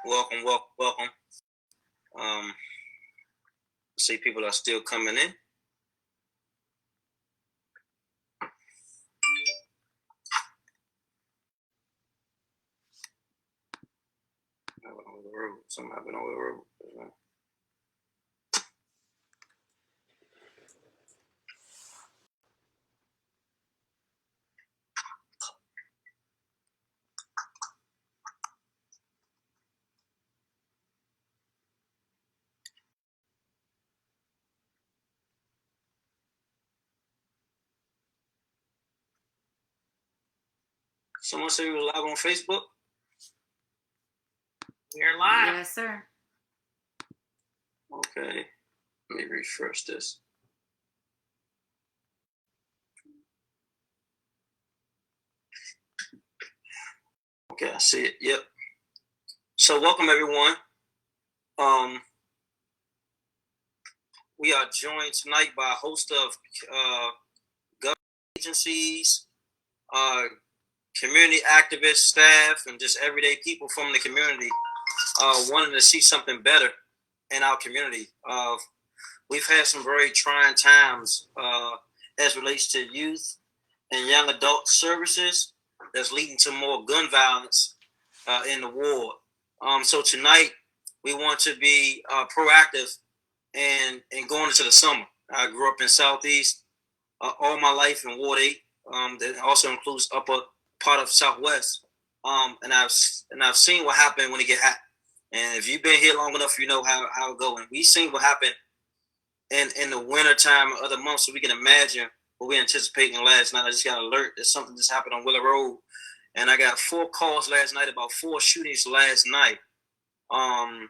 Welcome, welcome, welcome. See, people are still coming in. Something happened over the road. Someone said we were live on Facebook? We're live. Yes, sir. Okay. Let me refresh this. Okay, I see it. Yep. So welcome everyone. We are joined tonight by a host of government agencies, community activists, staff, and just everyday people from the community wanting to see something better in our community. We've had some very trying times as relates to youth and young adult services that's leading to more gun violence in the ward. So tonight we want to be proactive and going into the summer. I grew up in Southeast all my life in Ward 8. That also includes upper part of Southwest. And I've seen what happened when it get hot. And if you've been here long enough, you know how it goes. And we've seen what happened in the winter time and other months, so we can imagine what we're anticipating last night. I just got an alert that something just happened on Willow Road. And I got 4 calls last night about 4 shootings last night. And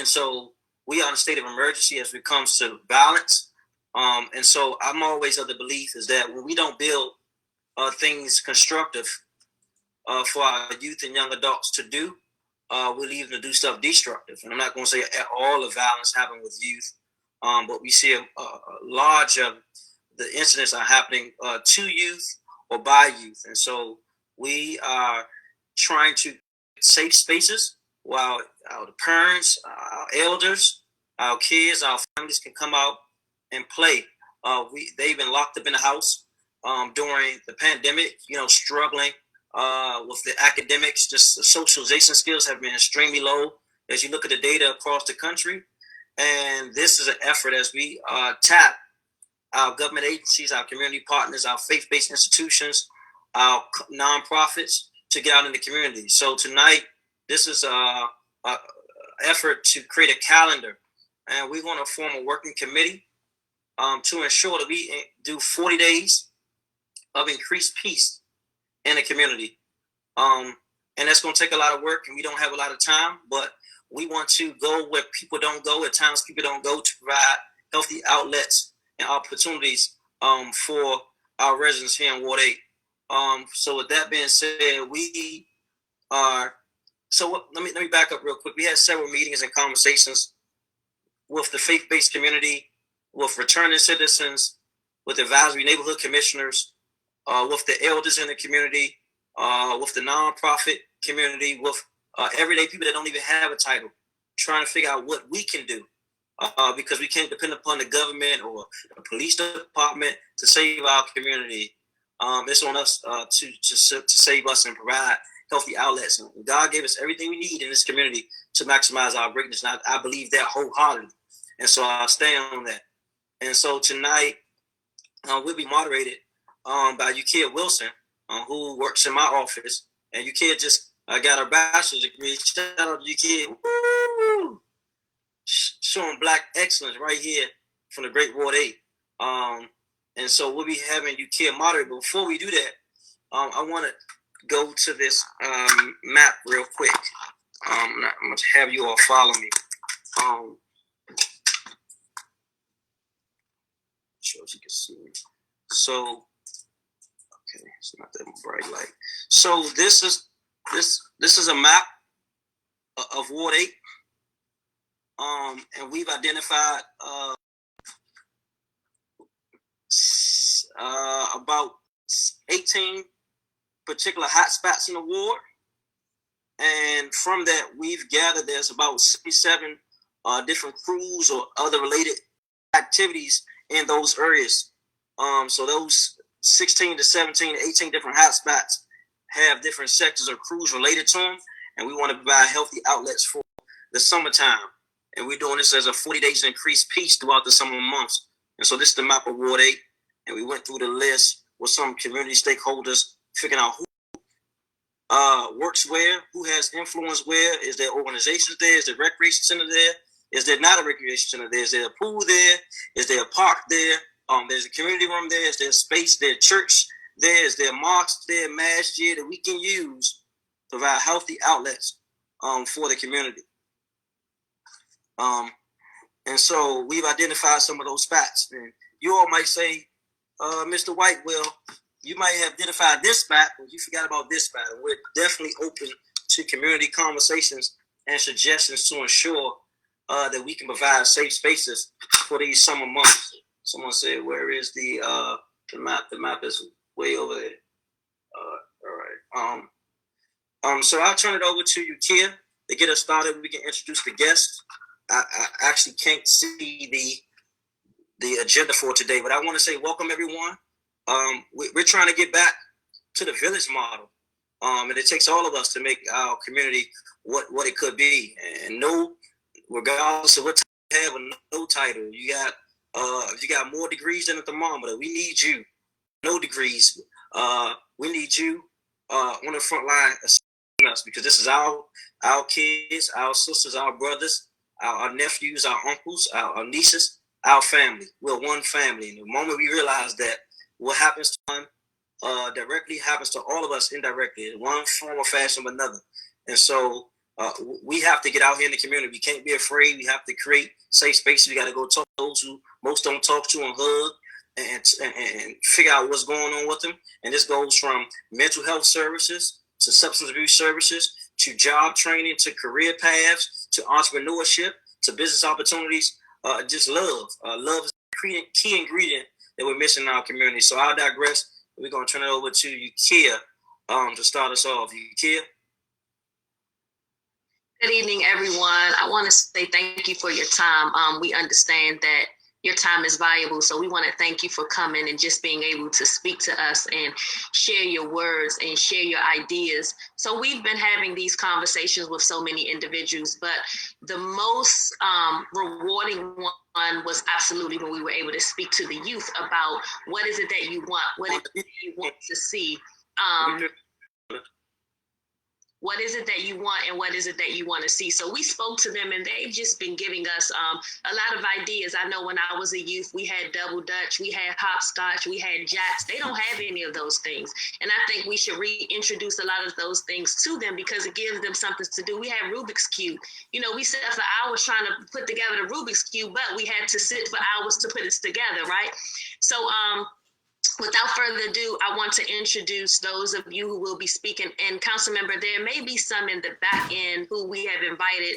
so we are in a state of emergency as it comes to violence. And so I'm always of the belief is that when we don't build things constructive for our youth and young adults to do, we're leaving to do stuff destructive. And I'm not going to say all the violence happened with youth, but we see a large of the incidents are happening to youth or by youth. And so we are trying to safe spaces while our parents, our elders, our kids, our families can come out and play. They've been locked up in the house during the pandemic, struggling with the academics. Just the socialization skills have been extremely low as you look at the data across the country. And this is an effort as we tap our government agencies, our community partners, our faith-based institutions, our nonprofits to get out in the community. So tonight, this is an effort to create a calendar, and we're going to form a working committee to ensure that we do 40 days of increased peace in the community. And that's going to take a lot of work, and we don't have a lot of time, but we want to go where people don't go, at times people don't go, to provide healthy outlets and opportunities for our residents here in Ward 8. So with that being said, we are, let me back up real quick. We had several meetings and conversations with the faith-based community, with returning citizens, with advisory neighborhood commissioners, with the elders in the community, with the nonprofit community, with everyday people that don't even have a title, trying to figure out what we can do, because we can't depend upon the government or the police department to save our community. It's on us to save us and provide healthy outlets. And God gave us everything we need in this community to maximize our greatness. And I believe that wholeheartedly. And so I'll stand on that. And so tonight we'll be moderated by Ukea Wilson, who works in my office. And Ukea just got her bachelor's degree. Shout out to Ukea. Woo! Showing Black excellence right here from the great Ward 8. And so we'll be having Ukea moderate. But before we do that, I want to go to this map real quick. I'm going to have you all follow me. Sure as you can see. So, okay, it's not that bright light. So this is a map of Ward 8. And we've identified about 18 particular hot spots in the ward. And from that, we've gathered there's about 67 different crews or other related activities in those areas. So those 16 to 17 to 18 different hotspots have different sectors or crews related to them, and we want to provide healthy outlets for the summertime. And we're doing this as a 40 days increased piece throughout the summer months. And so this is the map of Ward 8, and we went through the list with some community stakeholders, figuring out who works where, who has influence where, is there organizations there, is there a recreation center there, is there not a recreation center there, is there a pool there, is there a park there, there's a community room there, is there a space there, church there, is there a mosque there, masjid that we can use to provide healthy outlets for the community. And so we've identified some of those spots. And you all might say, Mr. White, well, you might have identified this spot, but you forgot about this spot. And we're definitely open to community conversations and suggestions to ensure that we can provide safe spaces for these summer months. Someone said, where is the map? The map is way over there. All right. So I'll turn it over to you, Kia, to get us started. We can introduce the guests. I actually can't see the agenda for today, but I want to say welcome, everyone. We're trying to get back to the village model, and it takes all of us to make our community what it could be. And no, regardless of what title you have or no title, you got more degrees than a thermometer. We need you. No degrees. We need you on the front line assisting us, because this is our kids, our sisters, our brothers, our nephews, our uncles, our nieces, our family. We're one family. And the moment we realize that what happens to one directly happens to all of us indirectly in one form or fashion or another. And so we have to get out here in the community. We can't be afraid. We have to create safe spaces. We got to go talk to those who most don't talk to and hug and figure out what's going on with them. And this goes from mental health services to substance abuse services to job training to career paths to entrepreneurship to business opportunities. Just love. Love is a key ingredient that we're missing in our community. So I'll digress. We're going to turn it over to you, Kia, to start us off. You, Kia? Good evening, everyone. I want to say thank you for your time. We understand that your time is valuable, so we want to thank you for coming and just being able to speak to us and share your words and share your ideas. So we've been having these conversations with so many individuals, but the most rewarding one was absolutely when we were able to speak to the youth about what is it that you want, what is it that you want to see. What is it that you want and what is it that you want to see? So we spoke to them and they've just been giving us a lot of ideas. I know when I was a youth, we had double dutch, we had hopscotch, we had jacks. They don't have any of those things. And I think we should reintroduce a lot of those things to them because it gives them something to do. We had Rubik's Cube. You know, we sat for hours trying to put together the Rubik's Cube, but we had to sit for hours to put it together, right? So, without further ado, I want to introduce those of you who will be speaking. And Councilmember, there may be some in the back end who we have invited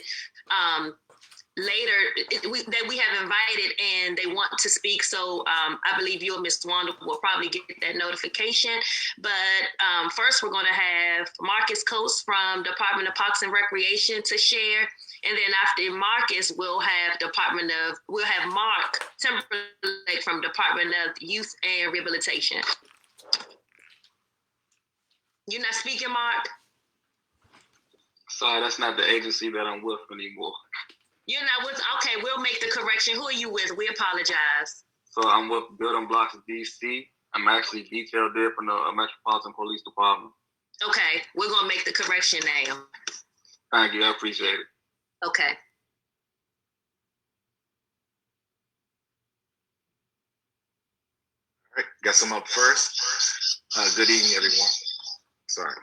that we have invited and they want to speak. So I believe you and Ms. Wanda will probably get that notification. But first, we're going to have Marcus Coates from Department of Parks and Recreation to share. And then after Marcus, we'll have Mark Timberlake from Department of Youth and Rehabilitation. You're not speaking, Mark? Sorry, that's not the agency that I'm with anymore. You're not with, okay, we'll make the correction. Who are you with? We apologize. So I'm with Building Blocks DC. I'm actually detailed there from the Metropolitan Police Department. Okay, we're going to make the correction now. Thank you, I appreciate it. Okay. All right, guess I'm up first. Good evening, everyone. Sorry.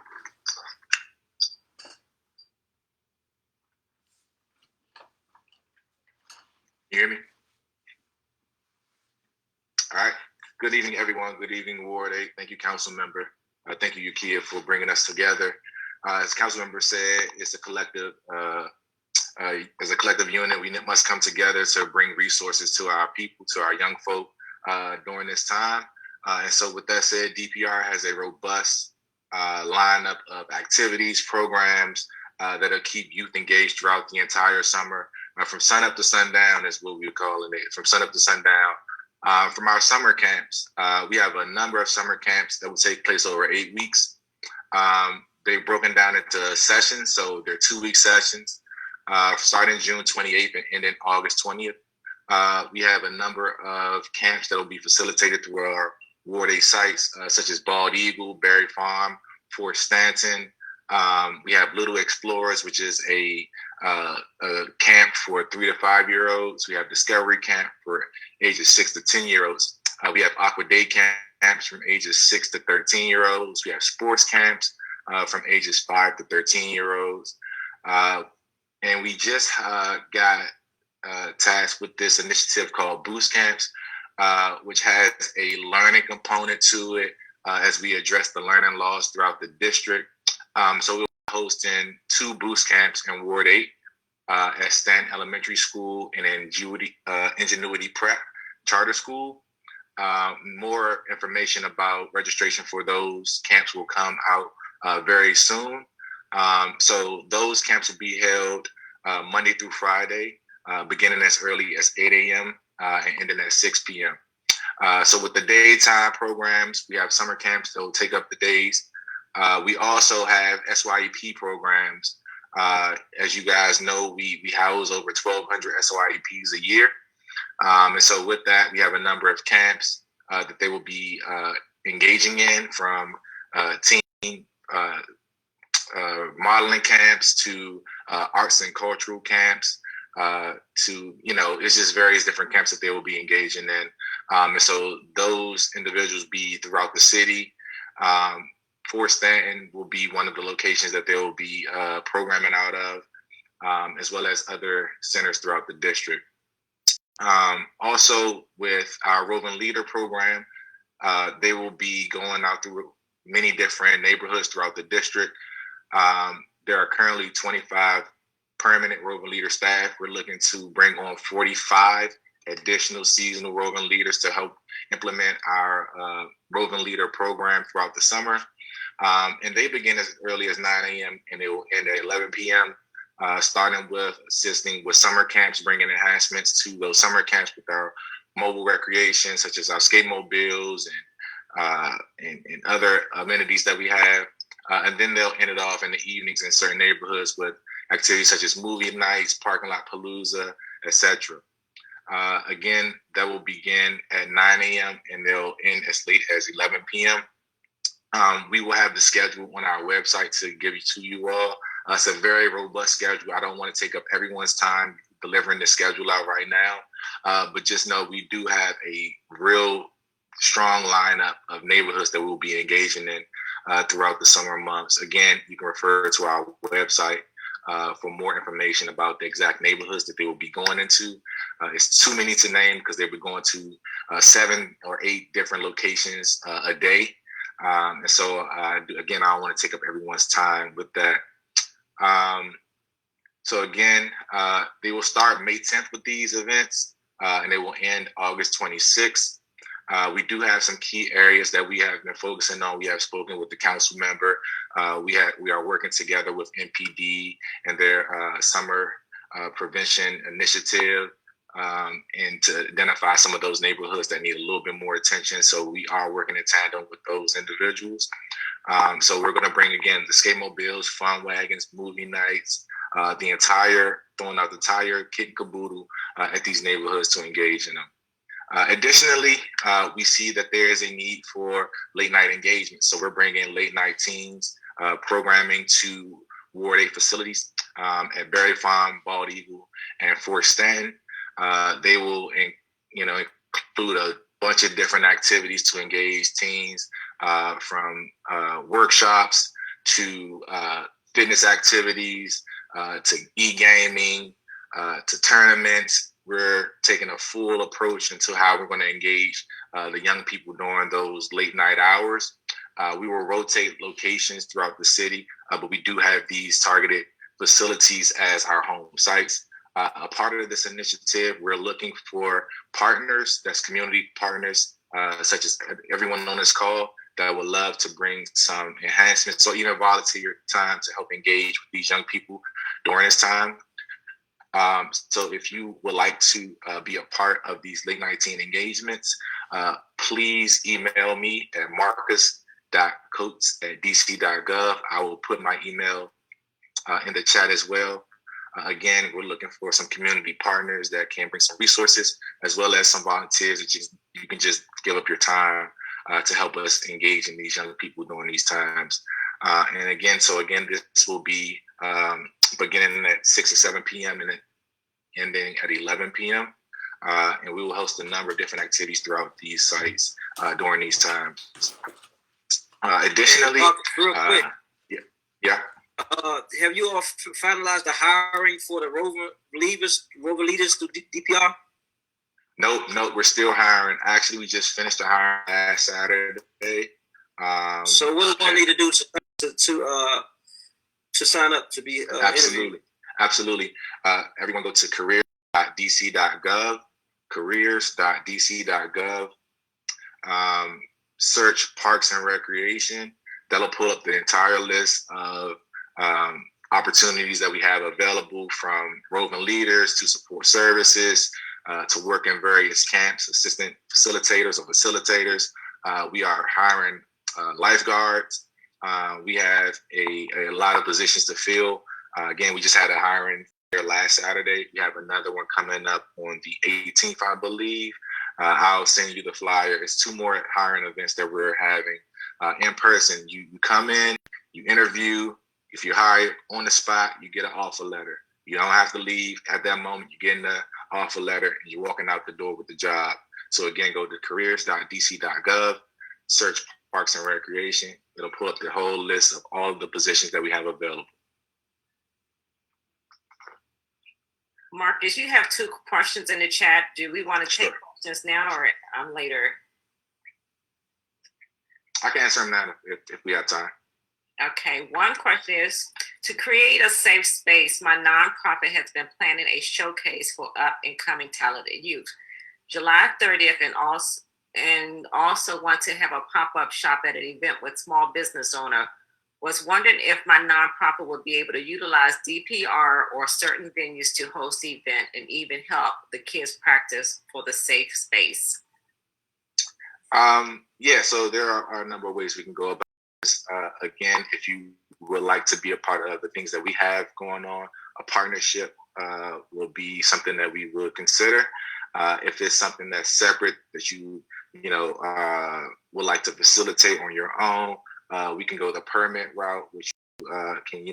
You hear me? All right. Good evening, everyone. Good evening, Ward 8. Thank you, Council Member. Thank you, Yukia, for bringing us together. As Council Member said, it's a collective. As a collective unit, we must come together to bring resources to our people, to our young folk during this time. And so with that said, DPR has a robust lineup of activities, programs that'll keep youth engaged throughout the entire summer. From sun up to sundown is what we're calling it, from sun up to sundown. From our summer camps, we have a number of summer camps that will take place over 8 weeks. They're broken down into sessions, so they're 2-week sessions, starting June 28th and ending August 20th. We have a number of camps that will be facilitated through our Ward 8 sites, such as Bald Eagle, Berry Farm, Fort Stanton. We have Little Explorers, which is a camp for 3 to 5 year olds. We have Discovery Camp for ages 6 to 10 year olds. We have Aqua Day camps from ages 6 to 13 year olds. We have sports camps from ages 5 to 13 year olds. And we just got tasked with this initiative called Boost Camps, which has a learning component to it as we address the learning loss throughout the district. So we'll be hosting 2 Boost Camps in Ward 8 at Stanton Elementary School and Ingenuity Prep Charter School. More information about registration for those camps will come out very soon. So those camps will be held Monday through Friday, beginning as early as 8 a.m. And ending at 6 p.m. So with the daytime programs, we have summer camps that will take up the days. We also have SYEP programs. As you guys know, we house over 1,200 SYEPs a year. And so with that, we have a number of camps that they will be engaging in, from team modeling camps to arts and cultural camps, to, it's just various different camps that they will be engaging in. And so those individuals be throughout the city. Fort Stanton will be one of the locations that they will be programming out of, as well as other centers throughout the district. Also, with our Roving Leader program, they will be going out through many different neighborhoods throughout the district. There are currently 25 permanent Roving Leader staff. We're looking to bring on 45 additional seasonal Roving Leaders to help implement our Roving Leader program throughout the summer. And they begin as early as 9 a.m. and they will end at 11 p.m., starting with assisting with summer camps, bringing enhancements to those summer camps with our mobile recreation, such as our skate mobiles and other amenities that we have. And then they'll end it off in the evenings in certain neighborhoods with activities such as movie nights, parking lot palooza, etc. Again, that will begin at 9 a.m. and they'll end as late as 11 p.m. We will have the schedule on our website to give to you all. It's a very robust schedule. I don't want to take up everyone's time delivering the schedule out right now, but just know we do have a real strong lineup of neighborhoods that we'll be engaging in throughout the summer months. Again, you can refer to our website for more information about the exact neighborhoods that they will be going into. It's too many to name because they'll be going to 7 or 8 different locations a day. And so, again, I don't want to take up everyone's time with that. So again, they will start May 10th with these events, and they will end August 26th. We do have some key areas that we have been focusing on. We have spoken with the council member. We are working together with MPD and their summer prevention initiative, and to identify some of those neighborhoods that need a little bit more attention. So we are working in tandem with those individuals. So we're going to bring, again, the skate mobiles, fun wagons, movie nights, throwing out the entire kit and caboodle at these neighborhoods to engage in them. Additionally, we see that there is a need for late night engagement. So we're bringing late night teams programming to Ward 8 facilities at Berry Farm, Bald Eagle, and Fort Stanton. They will, include a bunch of different activities to engage teens, from workshops to fitness activities, to e-gaming, to tournaments. We're taking a full approach into how we're going to engage the young people during those late night hours. We will rotate locations throughout the city, but we do have these targeted facilities as our home sites. A part of this initiative, we're looking for partners, that's community partners, such as everyone on this call, that would love to bring some enhancements or even volunteer time to help engage with these young people during this time. So if you would like to be a part of these late night teen engagements, please email me at marcus.coates@dc.gov. I will put my email in the chat as well. Again, we're looking for some community partners that can bring some resources, as well as some volunteers that you can just give up your time to help us engage in these young people during these times. And again, this will be beginning at 6 or 7 p.m. and then ending at 11 p.m. And we will host a number of different activities throughout these sites during these times. Additionally, real quick, yeah. Have you all finalized the hiring for the rover leaders through DPR? Nope, we're still hiring. Actually, we just finished the hiring last Saturday. So what do we need to do to sign up to be Absolutely. Everyone go to careers.dc.gov, careers.dc.gov. Search Parks and Recreation. That'll pull up the entire list of opportunities that we have available, from roving leaders to support services, to work in various camps, assistant facilitators or facilitators. We are hiring lifeguards. We have a lot of positions to fill. Again, we just had a hiring here last Saturday. We have another one coming up on the 18th, I believe. I'll send you the flyer. It's 2 more hiring events that we're having in person. You come in, you interview. If you're hired on the spot, you get an offer letter. You don't have to leave at that moment. You get the offer letter and you're walking out the door with the job. So again, go to careers.dc.gov, search Parks and Recreation. It'll pull up the whole list of all of the positions that we have available. Marcus, you have 2 questions in the chat. Do we want to take questions now or later? I can answer them now if we have time. Okay, one question is, to create a safe space, my nonprofit has been planning a showcase for up and coming talented youth. July 30th, and also want to have a pop-up shop at an event with small business owner. Was wondering if my nonprofit would be able to utilize DPR or certain venues to host the event and even help the kids practice for the safe space. So there are a number of ways we can go about this. Again, if you would like to be a part of the things that we have going on, a partnership will be something that we would consider. If it's something that's separate that you would like to facilitate on your own, we can go the permit route, which can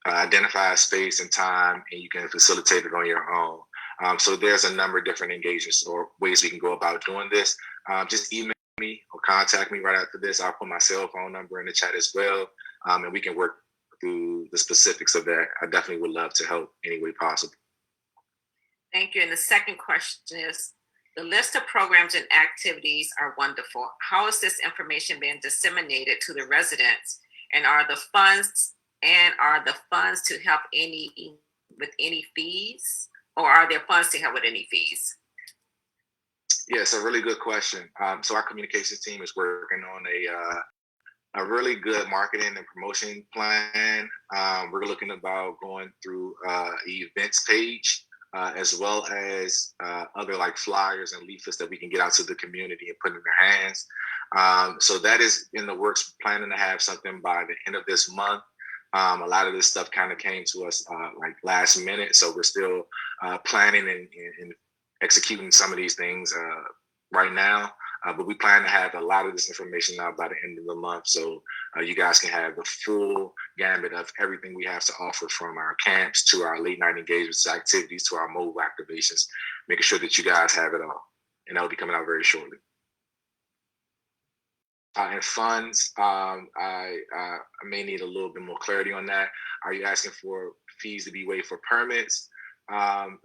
identify a space and time, and you can facilitate it on your own. So there's a number of different engagements or ways we can go about doing this. Just email me or contact me right after this. I'll put my cell phone number in the chat as well, and we can work through the specifics of that. I definitely would love to help any way possible. Thank you. And the second question is, the list of programs and activities are wonderful. How is this information being disseminated to the residents? And are the funds to help with any fees? Or are there funds to help with any fees? Yeah, it's a really good question. So our communications team is working on a really good marketing and promotion plan. We're looking about going through events page, as well as other like flyers and leaflets that we can get out to the community and put in their hands. So that is in the works, planning to have something by the end of this month. A lot of this stuff kind of came to us like last minute. So we're still planning and executing some of these things right now. But we plan to have a lot of this information out by the end of the month. So you guys can have the full gamut of everything we have to offer, from our camps to our late night engagements, activities, to our mobile activations, making sure that you guys have it all. And that'll be coming out very shortly. And funds, I may need a little bit more clarity on that. Are you asking for fees to be waived for permits?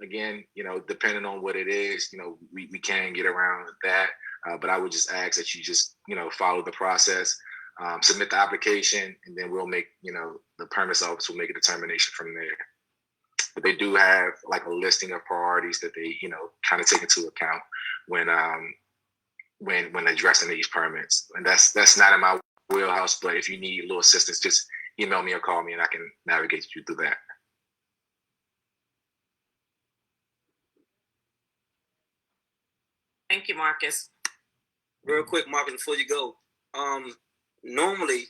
Again, depending on what it is, we can get around that. But I would just ask that you just, follow the process, submit the application, and then we'll make, the permits office will make a determination from there. But they do have like a listing of priorities that they, kind of take into account when when addressing these permits. And that's not in my wheelhouse, but if you need a little assistance, just email me or call me and I can navigate you through that. Thank you, Marcus. Real quick, Marcus, before you go, normally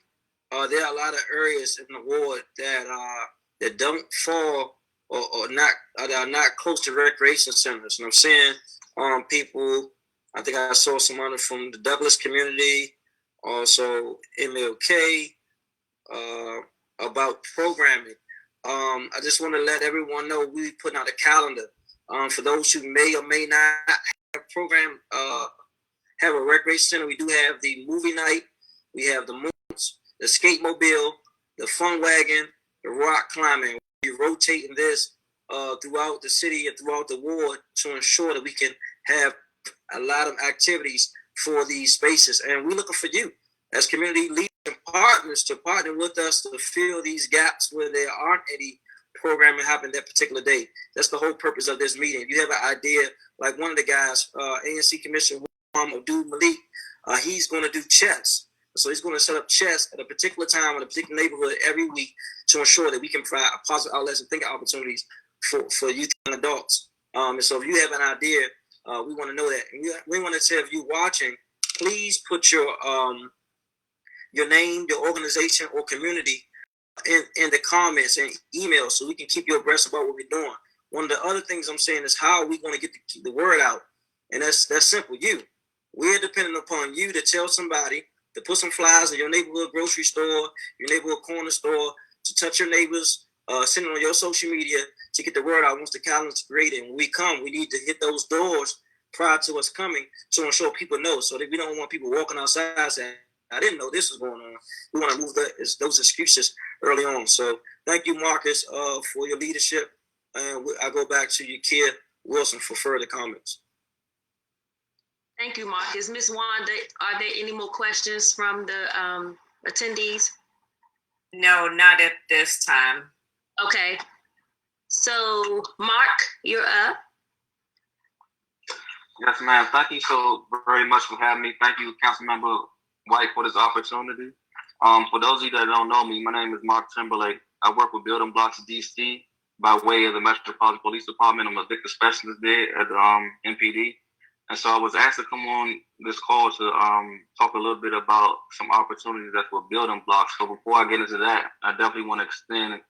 there are a lot of areas in the ward that don't fall or not that are not close to recreation centers. And I'm seeing people. I think I saw someone from the Douglas community, also MLK, about programming. I just want to let everyone know we putting out a calendar for those who may or may not have program. Have a recreation center. We do have the movie night. We have the moons, the skate mobile, the fun wagon, the rock climbing. We're rotating this throughout the city and throughout the ward to ensure that we can have a lot of activities for these spaces. And we're looking for you as community leaders and partners to partner with us to fill these gaps where there aren't any programming happening that particular day. That's the whole purpose of this meeting. If you have an idea, like one of the guys, ANC Commissioner Abdul Malik, he's going to do chess. So he's going to set up chess at a particular time in a particular neighborhood every week to ensure that we can provide positive outlets and thinking opportunities for youth and adults. And so if you have an idea, we want to know that. And we want to say, if you're watching, please put your name, your organization, or community in the comments and emails so we can keep you abreast about what we're doing. One of the other things I'm saying is, how are we going to get the word out? And that's simple. We're dependent upon you to tell somebody to put some flyers in your neighborhood grocery store, your neighborhood corner store, to touch your neighbors, send it on your social media to get the word out once the calendar's created. And when we come, we need to hit those doors prior to us coming to ensure people know, so that we don't want people walking outside saying, I didn't know this was going on. We want to move those excuses early on. So thank you, Marcus, for your leadership. And I go back to you, Kia Wilson, for further comments. Thank you, Marcus. Ms. Wanda, are there any more questions from the attendees? No, not at this time. Okay. So, Mark, you're up. Yes, ma'am. Thank you so very much for having me. Thank you, Councilmember White, for this opportunity. For those of you that don't know me, my name is Mark Timberlake. I work with Building Blocks DC by way of the Metropolitan Police Department. I'm a victim specialist there at the MPD. And so I was asked to come on this call to talk a little bit about some opportunities that's with Building Blocks. So before I get into that, I definitely want to extend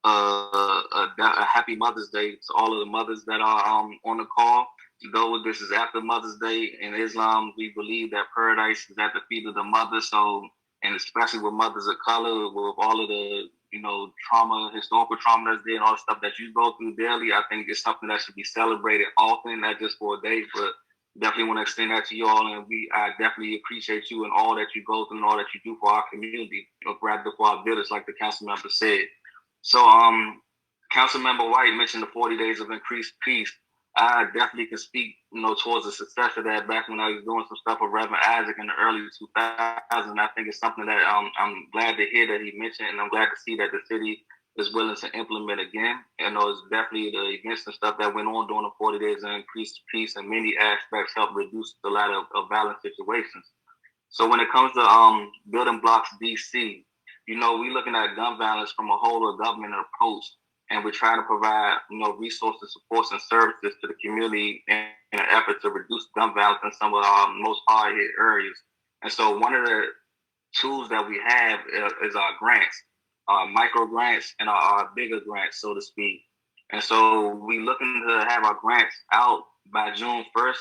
a happy Mother's Day to all of the mothers that are on the call. Though this is after Mother's Day, in Islam, we believe that paradise is at the feet of the mother. So, and especially with mothers of color, with all of the, trauma, historical trauma that's there and all the stuff that you go through daily, I think it's something that should be celebrated often, not just for a day, but definitely want to extend that to you all. And I definitely appreciate you and all that you go through and all that you do for our community, or rather for our village, like the council member said. So, Councilmember White mentioned the 40 days of increased peace. I definitely can speak, towards the success of that back when I was doing some stuff with Reverend Isaac in the early 2000s. I think it's something that I'm glad to hear that he mentioned, and I'm glad to see that the city is willing to implement again. And it's definitely the events and stuff that went on during the 40 days of increased peace in many aspects helped reduce a lot of violent situations. So when it comes to Building Blocks DC, we're looking at gun violence from a whole of government approach. And we're trying to provide, resources, supports, and services to the community in an effort to reduce gun violence in some of our most hard-hit areas. And so one of the tools that we have is our grants, our micro grants and our bigger grants, so to speak. And so we're looking to have our grants out by June 1st,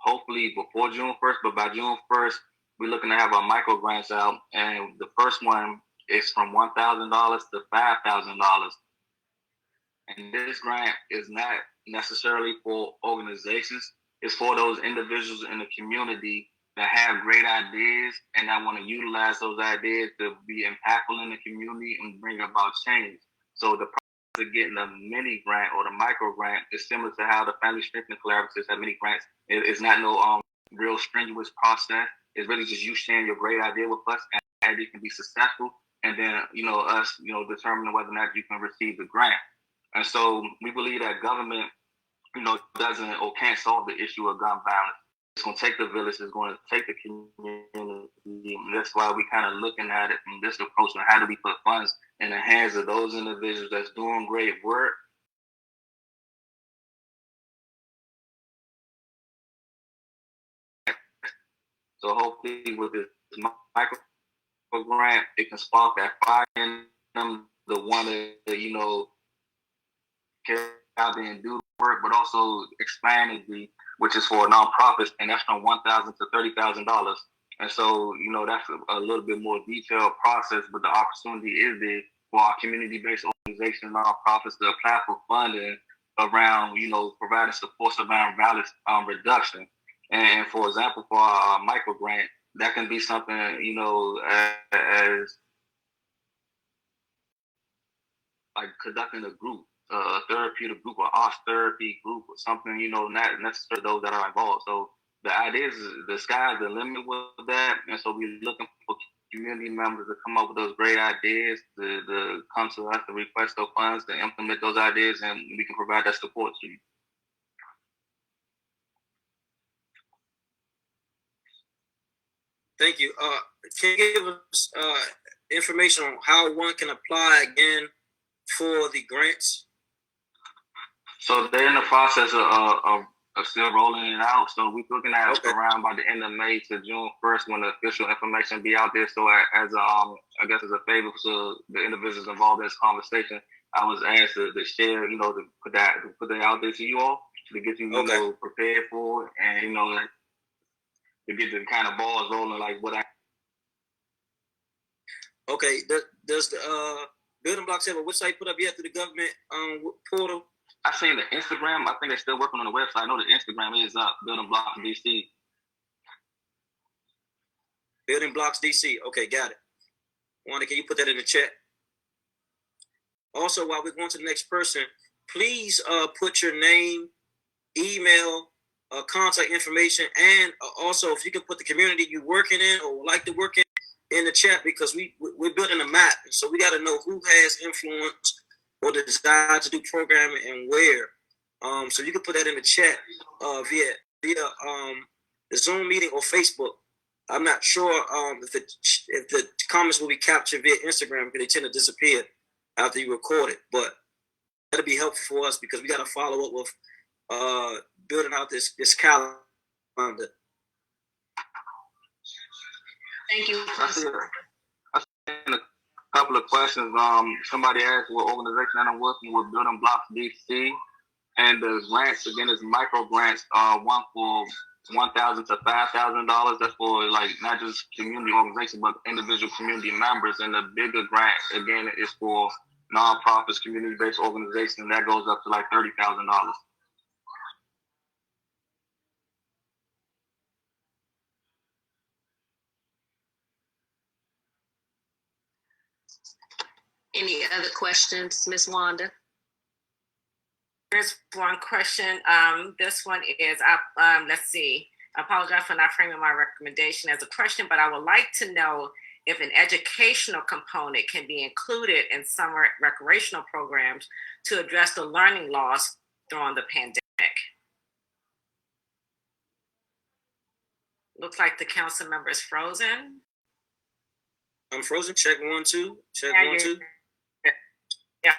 hopefully before June 1st, but by June 1st, we're looking to have our micro grants out. And the first one is from $1,000 to $5,000. And this grant is not necessarily for organizations. It's for those individuals in the community that have great ideas and that want to utilize those ideas to be impactful in the community and bring about change. So the process of getting a mini grant or the micro grant is similar to how the Family Strengthening Collaboratives have many grants. It's not no real strenuous process. It's really just you sharing your great idea with us and it can be successful. And then, us, determining whether or not you can receive the grant. And so we believe that government, doesn't or can't solve the issue of gun violence. going to take the village, it's going to take the community. And that's why we kind of looking at it from this approach on how do we put funds in the hands of those individuals that's doing great work. So hopefully with this micro grant, it can spark that fire in them to want to, you know, carry out there and do the work, but also expand it, which is for nonprofits, and that's from $1,000 to $30,000. And so, you know, that's a little bit more detailed process, but the opportunity is there for our community-based organizations, nonprofits to apply for funding around, you know, providing support around violence reduction. And for example, for our micro grant, that can be something, you know, as like conducting a group, a therapeutic group, or arts therapy group, or something, you know, not necessarily those that are involved. So the idea is the sky's the limit with that. And so we're looking for community members to come up with those great ideas, to come to us to request those funds, to implement those ideas, and we can provide that support to you. Thank you. Can you give us information on how one can apply again for the grants? So they're in the process of still rolling it out. So we're looking at around by the end of May to June 1st when the official information be out there. So as I guess as a favor to the individuals involved in this conversation, I was asked to share, you know, to put that out there to you all to get you, you know, prepared for it, and you know, to get the kind of balls rolling, like what I. Okay, does the Building Blocks have a website put up yet through the government portal? I seen the Instagram. I think they're still working on the website. I know the Instagram is up, Building Blocks DC. Building Blocks DC. Okay, got it. Wanda, can you put that in the chat? Also, while we're going to the next person, please put your name, email, contact information, and also if you can put the community you're working in or would like to work in the chat, because we're building a map, so we got to know who has influence or the desire to do programming and where. So you can put that in the chat via the Zoom meeting or Facebook. I'm not sure if the comments will be captured via Instagram, because they tend to disappear after you record it. But that'll be helpful for us, because we got to follow up with building out this calendar. Thank you. I see a couple of questions. Somebody asked what organization I'm working with, Building Blocks DC, and the grants again is micro grants. One for $1,000 to $5,000. That's for like not just community organizations, but individual community members. And the bigger grant again is for nonprofits, community-based organizations. That goes up to like $30,000. Any other questions, Ms. Wanda? There's one question. This one is, let's see. I apologize for not framing my recommendation as a question, but I would like to know if an educational component can be included in summer recreational programs to address the learning loss during the pandemic. Looks like the council member is frozen. I'm frozen. Check 1 2. Check Yeah, 1 2. Yeah.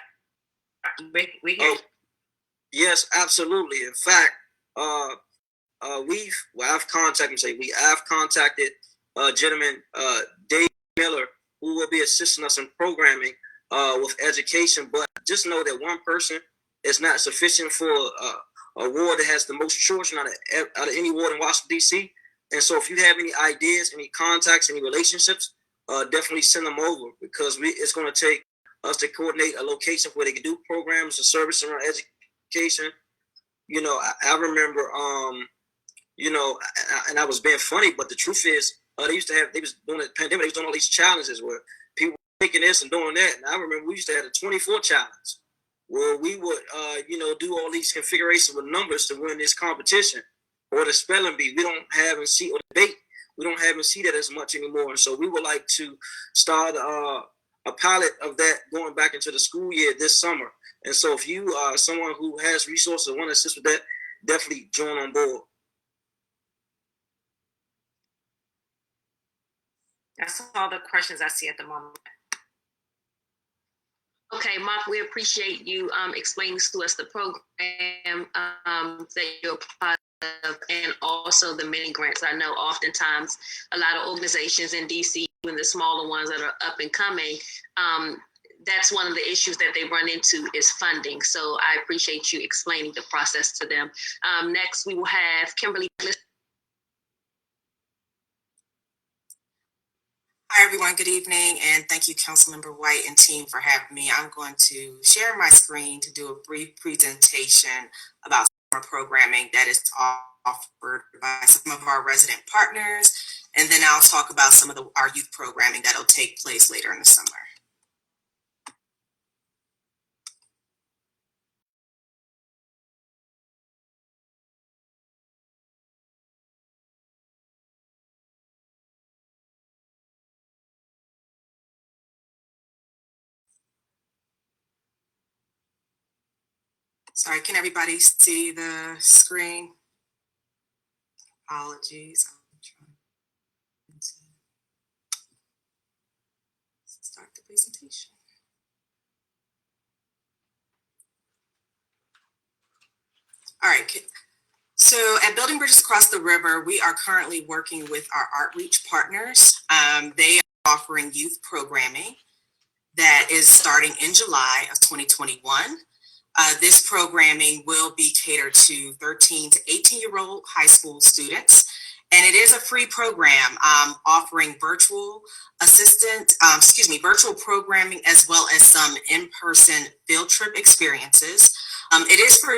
We hear you. Yes, absolutely. In fact, I've contacted gentleman Dave Miller, who will be assisting us in programming with education. But just know that one person is not sufficient for a ward that has the most children out of any ward in Washington D.C. And so, if you have any ideas, any contacts, any relationships, definitely send them over, because it's going to take us to coordinate a location where they can do programs and services around education. You know, I remember, you know, and I was being funny, but the truth is, they was doing the pandemic, they was doing all these challenges where people were taking this and doing that. And I remember we used to have a 24 challenge where we would, you know, do all these configurations with numbers to win this competition, or the spelling bee. We don't have and see, or debate. We don't have and see that as much anymore. And so we would like to start a pilot of that going back into the school year this summer. And so if you are someone who has resources and want to assist with that, definitely join on board. That's all the questions I see at the moment. Okay, Mark, we appreciate you explaining to us the program that you're a part of and also the mini grants. I know oftentimes a lot of organizations in DC, even the smaller ones that are up and coming, that's one of the issues that they run into is funding. So I appreciate you explaining the process to them. Next, we will have Kimberly. Hi, everyone. Good evening, and thank you, Councilmember White and team, for having me. I'm going to share my screen to do a brief presentation about summer programming that is offered by some of our resident partners, and then I'll talk about some of our youth programming that will take place later in the summer. Sorry, can everybody see the screen? Apologies. I'm trying to start the presentation. All right. So at Building Bridges Across the River, we are currently working with our outreach partners. They are offering youth programming that is starting in July of 2021. This programming will be catered to 13 to 18-year-old high school students. And it is a free program offering virtual virtual programming as well as some in-person field trip experiences. It is for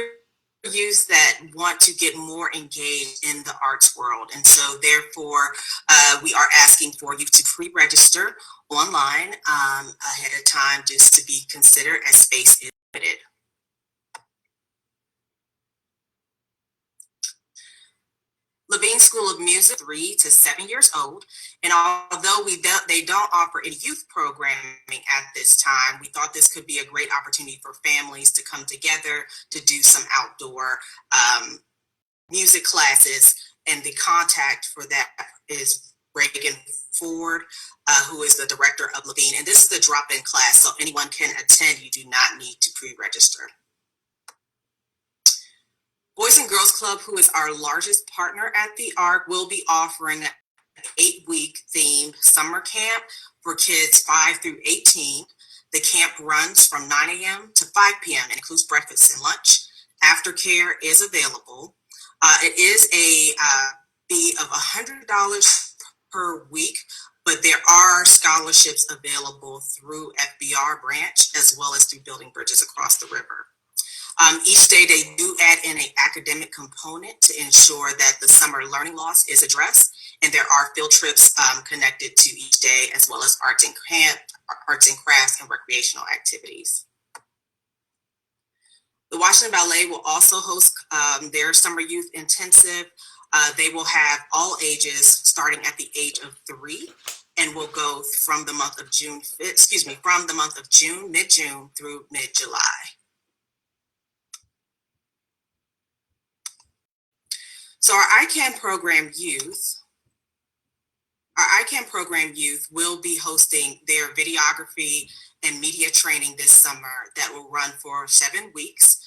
youth that want to get more engaged in the arts world. And so therefore, we are asking for you to pre-register online ahead of time just to be considered as space is limited. Levine School of Music, 3 to 7 years old. And although they don't offer any youth programming at this time, we thought this could be a great opportunity for families to come together to do some outdoor music classes. And the contact for that is Reagan Ford, who is the director of Levine. And this is the drop-in class, so anyone can attend. You do not need to pre-register. Boys and Girls Club, who is our largest partner at THEARC, will be offering an 8-week themed summer camp for kids 5 through 18. The camp runs from 9 a.m. to 5 p.m. and includes breakfast and lunch. Aftercare is available. It is a fee of $100 per week, but there are scholarships available through FBR branch as well as through Building Bridges Across the River. Each day they do add in an academic component to ensure that the summer learning loss is addressed, and there are field trips connected to each day as well as arts and crafts and recreational activities. The Washington Ballet will also host their summer youth intensive. They will have all ages starting at the age of 3 and will go from the month of June, mid-June through mid-July. So our ICANN program youth will be hosting their videography and media training this summer that will run for 7 weeks.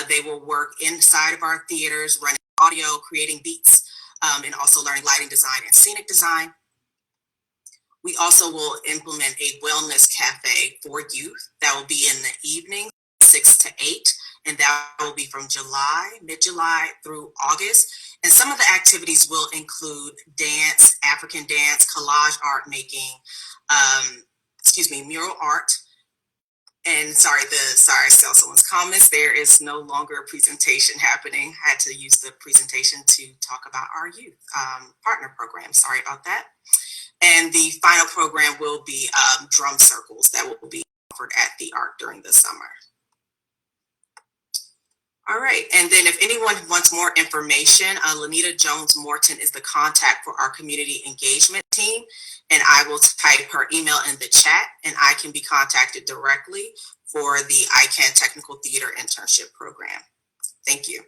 They will work inside of our theaters, running audio, creating beats, and also learning lighting design and scenic design. We also will implement a wellness cafe for youth that will be in the evening, 6 to 8, and that will be from mid-July through August. And some of the activities will include dance, African dance, collage art making, mural art. And sorry, I saw someone's comments. There is no longer a presentation happening. I had to use the presentation to talk about our youth partner program. Sorry about that. And the final program will be drum circles that will be offered at THEARC during the summer. All right, and then if anyone wants more information, Lanita Jones-Morton is the contact for our community engagement team, and I will type her email in the chat, and I can be contacted directly for the ICANN Technical Theater Internship Program. Thank you.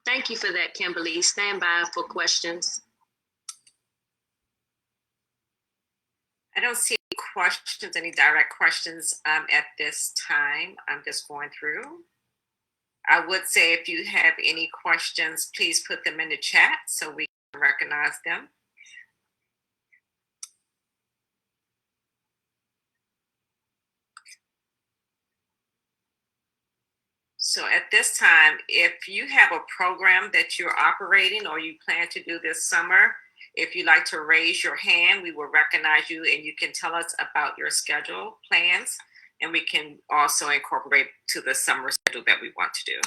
Thank you for that, Kimberly. Stand by for questions. I don't see any questions, any direct questions at this time. I'm just going through. I would say if you have any questions, please put them in the chat so we can recognize them. So at this time, if you have a program that you're operating or you plan to do this summer, if you'd like to raise your hand, we will recognize you and you can tell us about your schedule plans, and we can also incorporate to the summer schedule that we want to do.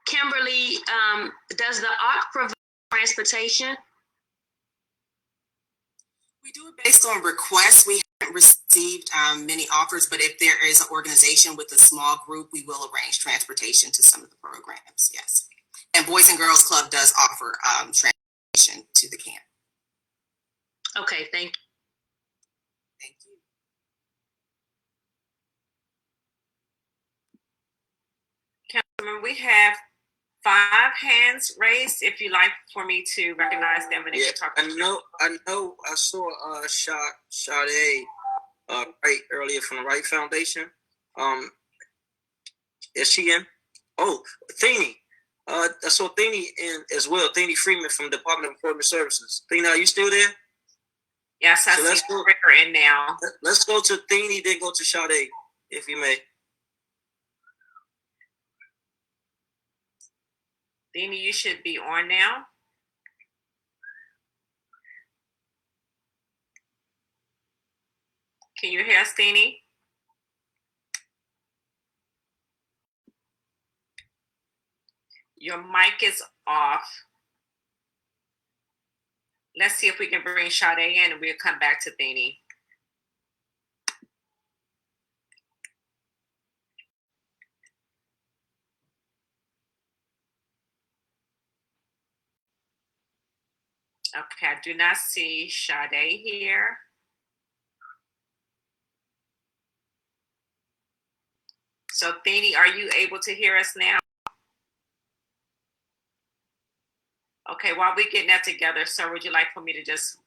Kimberly, does the ARC provide transportation? We do it based on requests. We haven't received many offers, but if there is an organization with a small group, we will arrange transportation to some of the programs, yes. And Boys and Girls Club does offer transportation to the camp. Okay, thank you. Thank you. Councilman, we have 5 hands raised. If you'd like for me to recognize them and Yeah, talk. I know. I saw Sade Wright earlier from the Wright Foundation. Is she in? Oh, Thenie. I saw Thenie in as well. Thenie Freeman from Department of Employment Services. Thenie, are you still there? Yes, I see her in now. Let's go to Thenie, then go to Sade, if you may. Thenie, you should be on now. Can you hear us, Thenie? Your mic is off. Let's see if we can bring Sade in and we'll come back to Thenie. Okay, I do not see Sade here. So Thenie, are you able to hear us now? Okay, while we getting that together, sir, would you like for me to just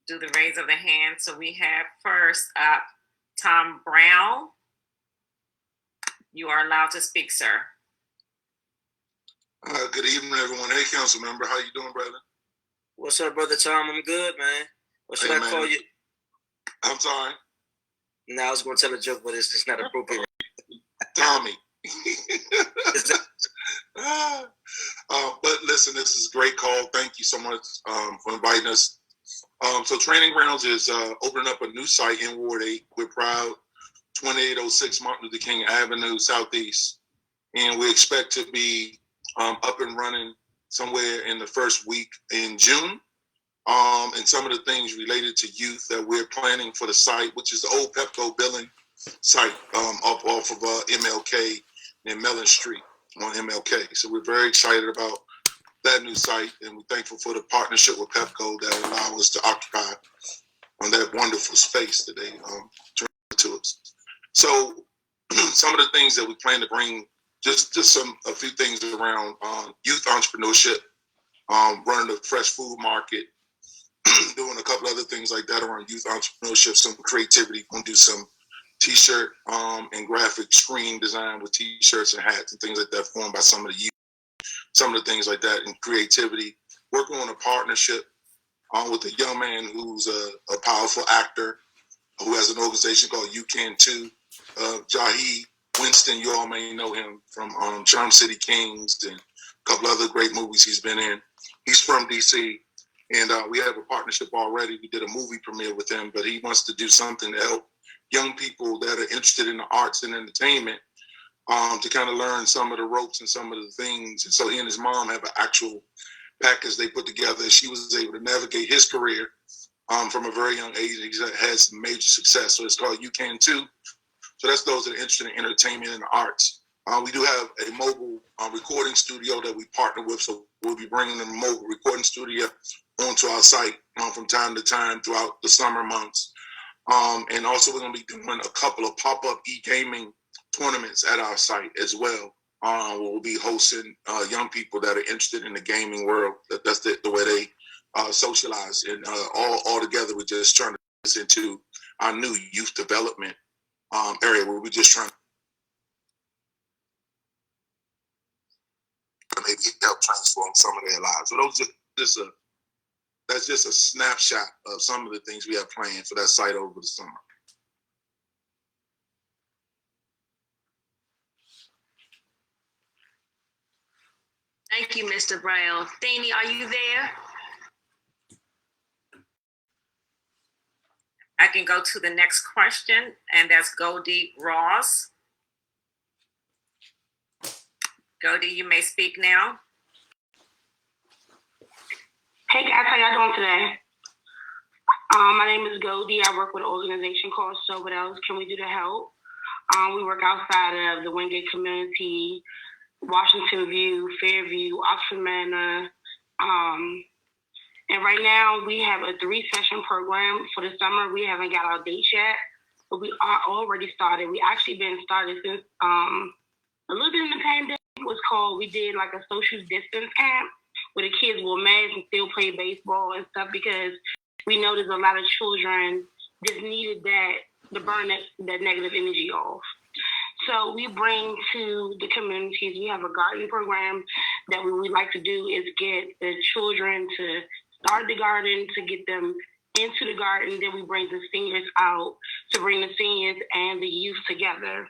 do the raise of the hand? So we have first up, Tom Brown. You are allowed to speak, sir. Good evening, everyone. Hey, council member, how you doing, brother? What's up, brother Tom? I'm good, man. What should I call you? I'm sorry. No, I was going to tell a joke, but it's just not appropriate. Tommy. But listen, this is a great call. Thank you so much for inviting us. So Training Grounds is opening up a new site in Ward 8. We're proud, 2806 Martin Luther King Avenue, Southeast. And we expect to be up and running somewhere in the first week in June. And some of the things related to youth that we're planning for the site, which is the old Pepco billing site up off of MLK near Mellon Street on MLK. So we're very excited about that new site, and we're thankful for the partnership with Pepco that allow us to occupy on that wonderful space that they turned to us. So some of the things that we plan to bring, just a few things around youth entrepreneurship, running a fresh food market, doing a couple other things like that around youth entrepreneurship, some creativity. We'll do some t-shirt and graphic screen design with t-shirts and hats and things like that formed by some of the youth. Some of the things like that and creativity. Working on a partnership with a young man who's a powerful actor who has an organization called You Can Too. Jahi Winston, you all may know him from Charm City Kings and a couple other great movies he's been in. He's from DC, and we have a partnership already. We did a movie premiere with him, but he wants to do something to help young people that are interested in the arts and entertainment to kind of learn some of the ropes and some of the things. And so he and his mom have an actual package they put together. She was able to navigate his career from a very young age. He's had some major success. So it's called You Can Too. So that's those that are interested in entertainment and the arts. We do have a mobile recording studio that we partner with. So we'll be bringing the mobile recording studio onto our site from time to time throughout the summer months. And also we're going to be doing a couple of pop-up e-gaming tournaments at our site as well. We'll be hosting young people that are interested in the gaming world. That's the way they socialize. And all together, we're just trying to listen to our new youth development area where we're just trying to maybe help transform some of their lives. So that's just a snapshot of some of the things we have planned for that site over the summer. Thank you, Mr. Brown. Thanie, are you there? I can go to the next question, and that's Goldie Ross. Goldie, you may speak now. Hey guys, how y'all doing today? My name is Goldie. I work with an organization called So What Else Can We Do to Help? We work outside of the Wingate community, Washington View, Fairview, Oxford Manor. And right now we have a 3-session program for the summer. We haven't got our dates yet, but we are already started. We actually been started since a little bit in the pandemic. We did like a social distance camp where the kids will mask and still play baseball and stuff because we know there's a lot of children just needed that to burn that negative energy off. So we bring to the communities, we have a gardening program that we would like to do is get the children to start the garden, to get them into the garden. Then we bring the seniors out to bring the seniors and the youth together.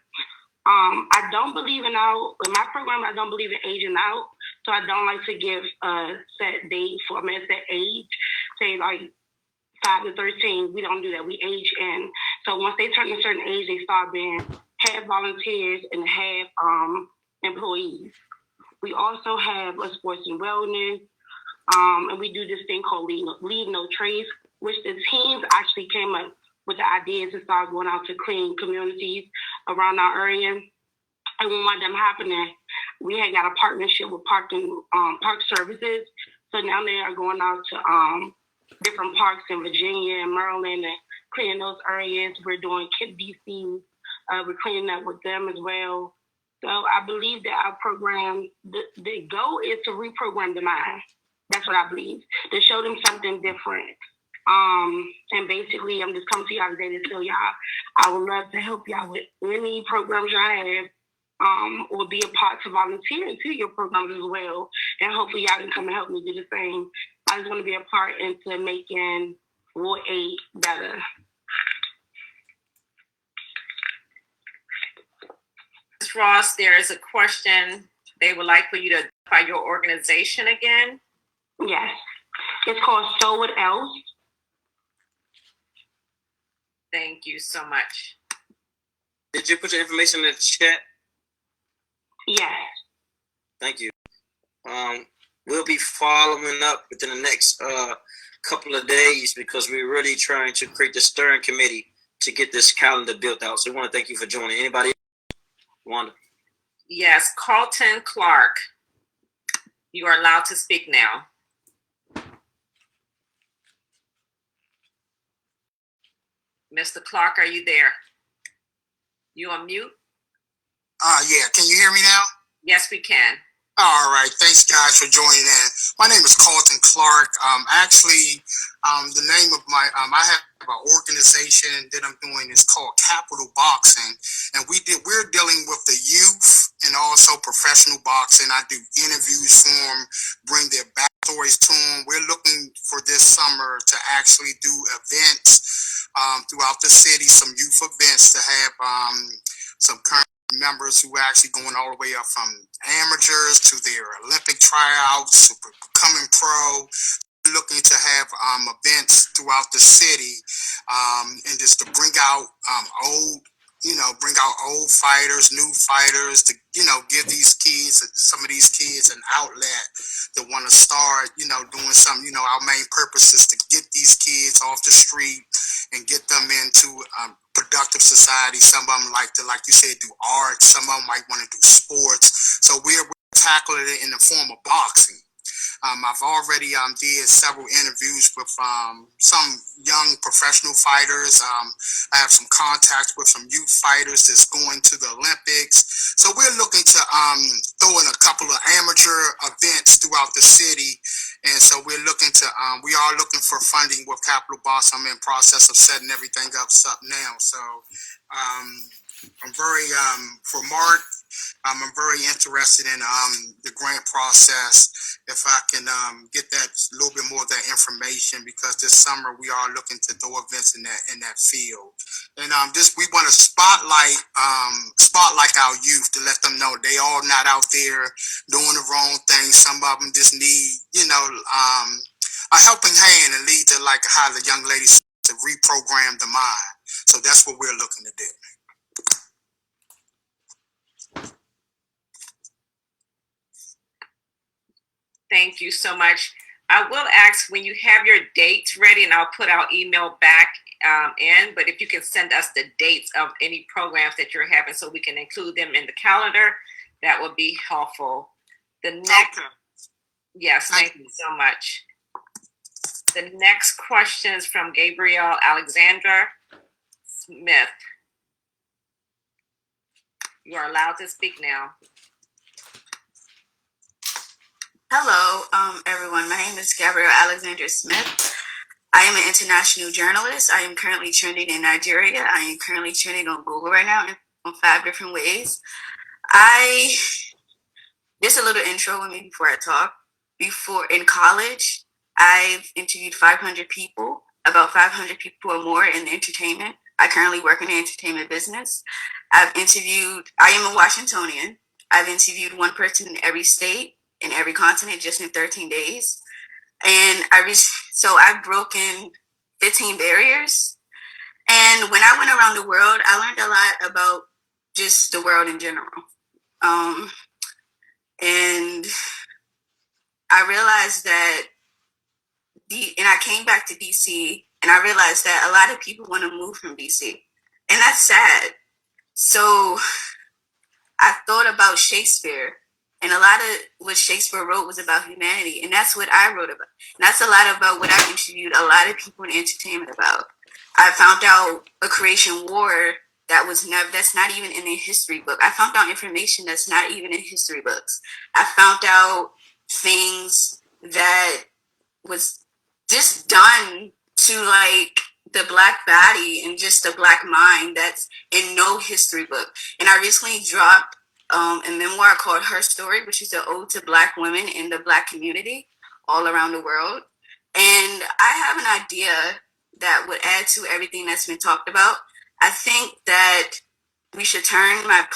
I don't believe in my program, I don't believe in aging out. So I don't like to give a set date set age, say like 5 to 13. We don't do that. We age in. So once they turn a certain age, they start being half volunteers and half employees. We also have a sports and wellness, and we do this thing called Leave No Trace, which the teams actually came up with the ideas to start going out to clean communities around our area. And when one of them happening, we had got a partnership with park services. So now they are going out to different parks in Virginia and Maryland and cleaning those areas. We're doing KIP DC. We're cleaning up with them as well. So I believe that our program, the goal is to reprogram the mind. That's what I believe, to show them something different. And basically, I'm just coming to y'all today to tell y'all I would love to help y'all with any programs y'all have, or be a part to volunteer into your programs as well. And hopefully y'all can come and help me do the same. I just want to be a part into making Ward 8 better. Ms. Ross, there is a question. They would like for you to identify your organization again. Yes. It's called So What Else. Thank you so much. Did you put your information in the chat? Yes. Thank you. We'll be following up within the next couple of days because we're really trying to create the steering committee to get this calendar built out. So we want to thank you for joining. Anybody else? Wanda? Yes, Carlton Clark. You are allowed to speak now. Mr. Clark, are you there? You on mute? Yeah, can you hear me now? Yes, we can. All right, thanks guys for joining in. My name is Carlton Clark. The name of my, I have an organization that I'm doing is called Capital Boxing. And we're dealing with the youth and also professional boxing. I do interviews for them, bring their backstories to them. We're looking for this summer to actually do events throughout the city, some youth events to have some current members who are actually going all the way up from amateurs to their Olympic tryouts to becoming pro. We're looking to have events throughout the city and just to bring out old fighters, new fighters, to give these kids, some of these kids, an outlet that want to start doing something. Our main purpose is to get these kids off the street and get them into productive society. Some of them like you said, do art. Some of them might want to do sports. So we're tackling it in the form of boxing. I've already did several interviews with some young professional fighters. I have some contacts with some youth fighters that's going to the Olympics. So we're looking to throw in a couple of amateur events throughout the city. And so we are looking for funding with Capital Boss. I'm in process of setting everything up now. So I'm very, for Mark, I'm very interested in the grant process. If I can get that a little bit more of that information, because this summer we are looking to throw events in that field. And we want to spotlight our youth to let them know they all not out there doing the wrong thing. Some of them just need, a helping hand and lead to like how the young lady said, to reprogram the mind. So that's what we're looking to do. Thank you so much. I will ask when you have your dates ready, and I'll put our email back in, but if you can send us the dates of any programs that you're having so we can include them in the calendar, that would be helpful. The next, yes, thank you so much. The next question is from Gabrielle Alexandra Smith. You are allowed to speak now. Hello, everyone. My name is Gabrielle Alexandra Smith. I am an international journalist. I am currently trending in Nigeria. I am currently trending on Google right now in 5 different ways. Just a little intro with me before I talk. Before in college, I've interviewed 500 people, about 500 people or more in entertainment. I currently work in the entertainment business. I am a Washingtonian. I've interviewed one person in every state, in every continent, just in 13 days. And I've broken 15 barriers. And when I went around the world, I learned a lot about just the world in general. And I realized that, and I came back to DC, and I realized that a lot of people want to move from DC. And that's sad. So I thought about Shakespeare. And a lot of what Shakespeare wrote was about humanity. And that's what I wrote about. And that's a lot about what I interviewed a lot of people in entertainment about. I found out a creation war that's not even in a history book. I found out information that's not even in history books. I found out things that was just done to like the Black body and just the Black mind that's in no history book. And I recently dropped a memoir called Her Story, which is an ode to Black women in the Black community all around the world. And I have an idea that would add to everything that's been talked about. I think that we should turn my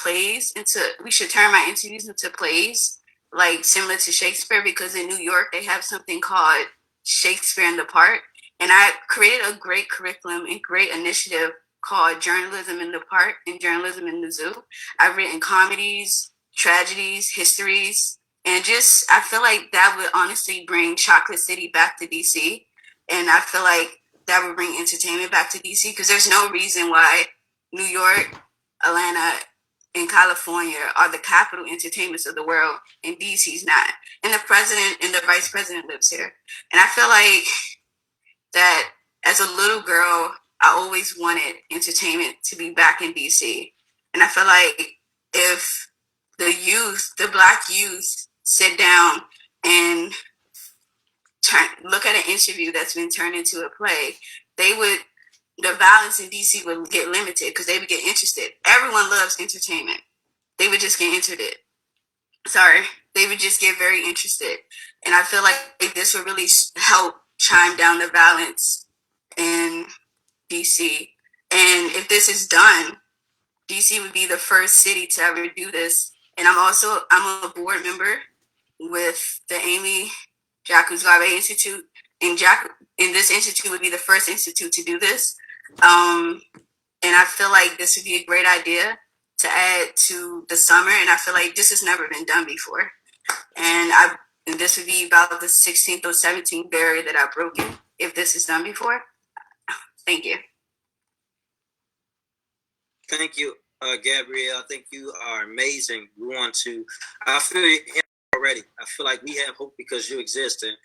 interviews into plays, like similar to Shakespeare, because in New York, they have something called Shakespeare in the Park. And I created a great curriculum and great initiative called Journalism in the Park and Journalism in the Zoo. I've written comedies, tragedies, histories, and I feel like that would honestly bring Chocolate City back to DC. And I feel like that would bring entertainment back to DC, because there's no reason why New York, Atlanta, and California are the capital entertainments of the world, and DC's not. And the president and the vice president lives here. And I feel like that as a little girl, I always wanted entertainment to be back in DC. And I feel like if the Black youth sit down and look at an interview that's been turned into a play, the violence in DC would get limited, because they would get interested. Everyone loves entertainment. They would just get interested. They would just get very interested. And I feel like this would really help chime down the violence in DC. And if this is done, DC would be the first city to ever do this. And I'm a board member with the Amy Jacques Garvey Institute. And this institute would be the first institute to do this. And I feel like this would be a great idea to add to the summer. And I feel like this has never been done before. And this would be about the 16th or 17th barrier that I've broken if this is done before. Thank you. Thank you, Gabrielle. I think you are amazing. I feel you already. I feel like we have hope because you exist, and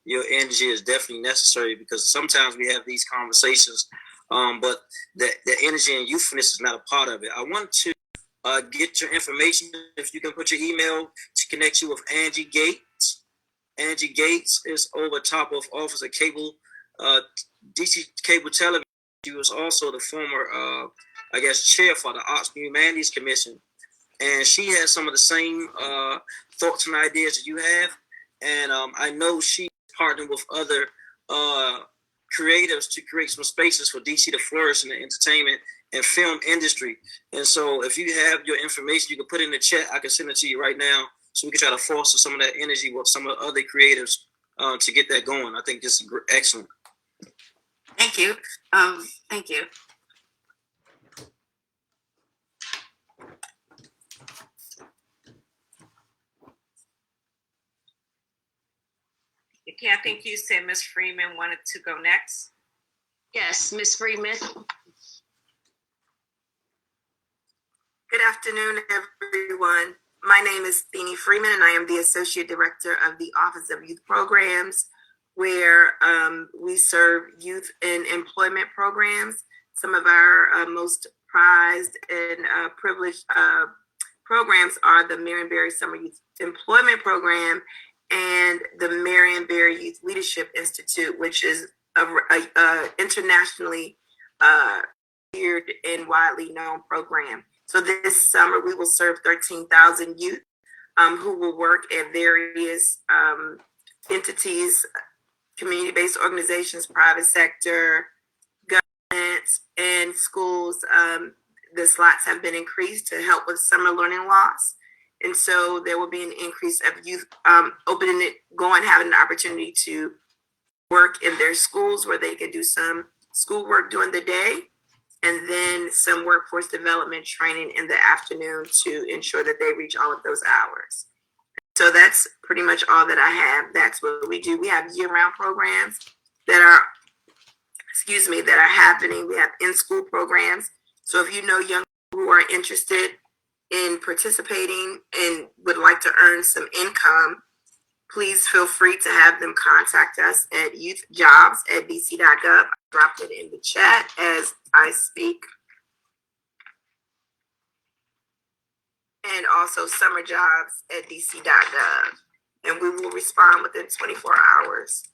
your energy is definitely necessary, because sometimes we have these conversations, but the energy and youthfulness is not a part of it. I want to get your information. If you can put your email to connect you with Angie Gates. Angie Gates is over top of Office of Cable, DC Cable Television. She was also the former, chair for the Arts and Humanities Commission. And she has some of the same thoughts and ideas that you have. And I know she partnered with other creatives to create some spaces for DC to flourish in the entertainment and film industry. And so if you have your information, you can put it in the chat. I can send it to you right now, so we can try to foster some of that energy with some of the other creatives to get that going. I think this is excellent. Thank you. Thank you. Okay, I think you said Ms. Freeman wanted to go next. Yes, Ms. Freeman. Good afternoon, everyone. My name is Thenie Freeman, and I am the Associate Director of the Office of Youth Programs, where we serve youth in employment programs. Some of our most prized and privileged programs are the Marion Barry Summer Youth Employment Program and the Marion Barry Youth Leadership Institute, which is a internationally feared and widely known program. So this summer we will serve 13,000 youth who will work at various entities, community-based organizations, private sector, government, and schools. The slots have been increased to help with summer learning loss. And so there will be an increase of youth opening it, having an opportunity to work in their schools where they can do some schoolwork during the day, and then some workforce development training in the afternoon to ensure that they reach all of those hours. So that's pretty much all that I have. That's what we do. We have year-round programs that are happening. We have in-school programs. So if you know young people who are interested in participating and would like to earn some income, please feel free to have them contact us at youthjobs@dc.gov. I dropped it in the chat as I speak. And also summerjobs@dc.gov. And we will respond within 24 hours.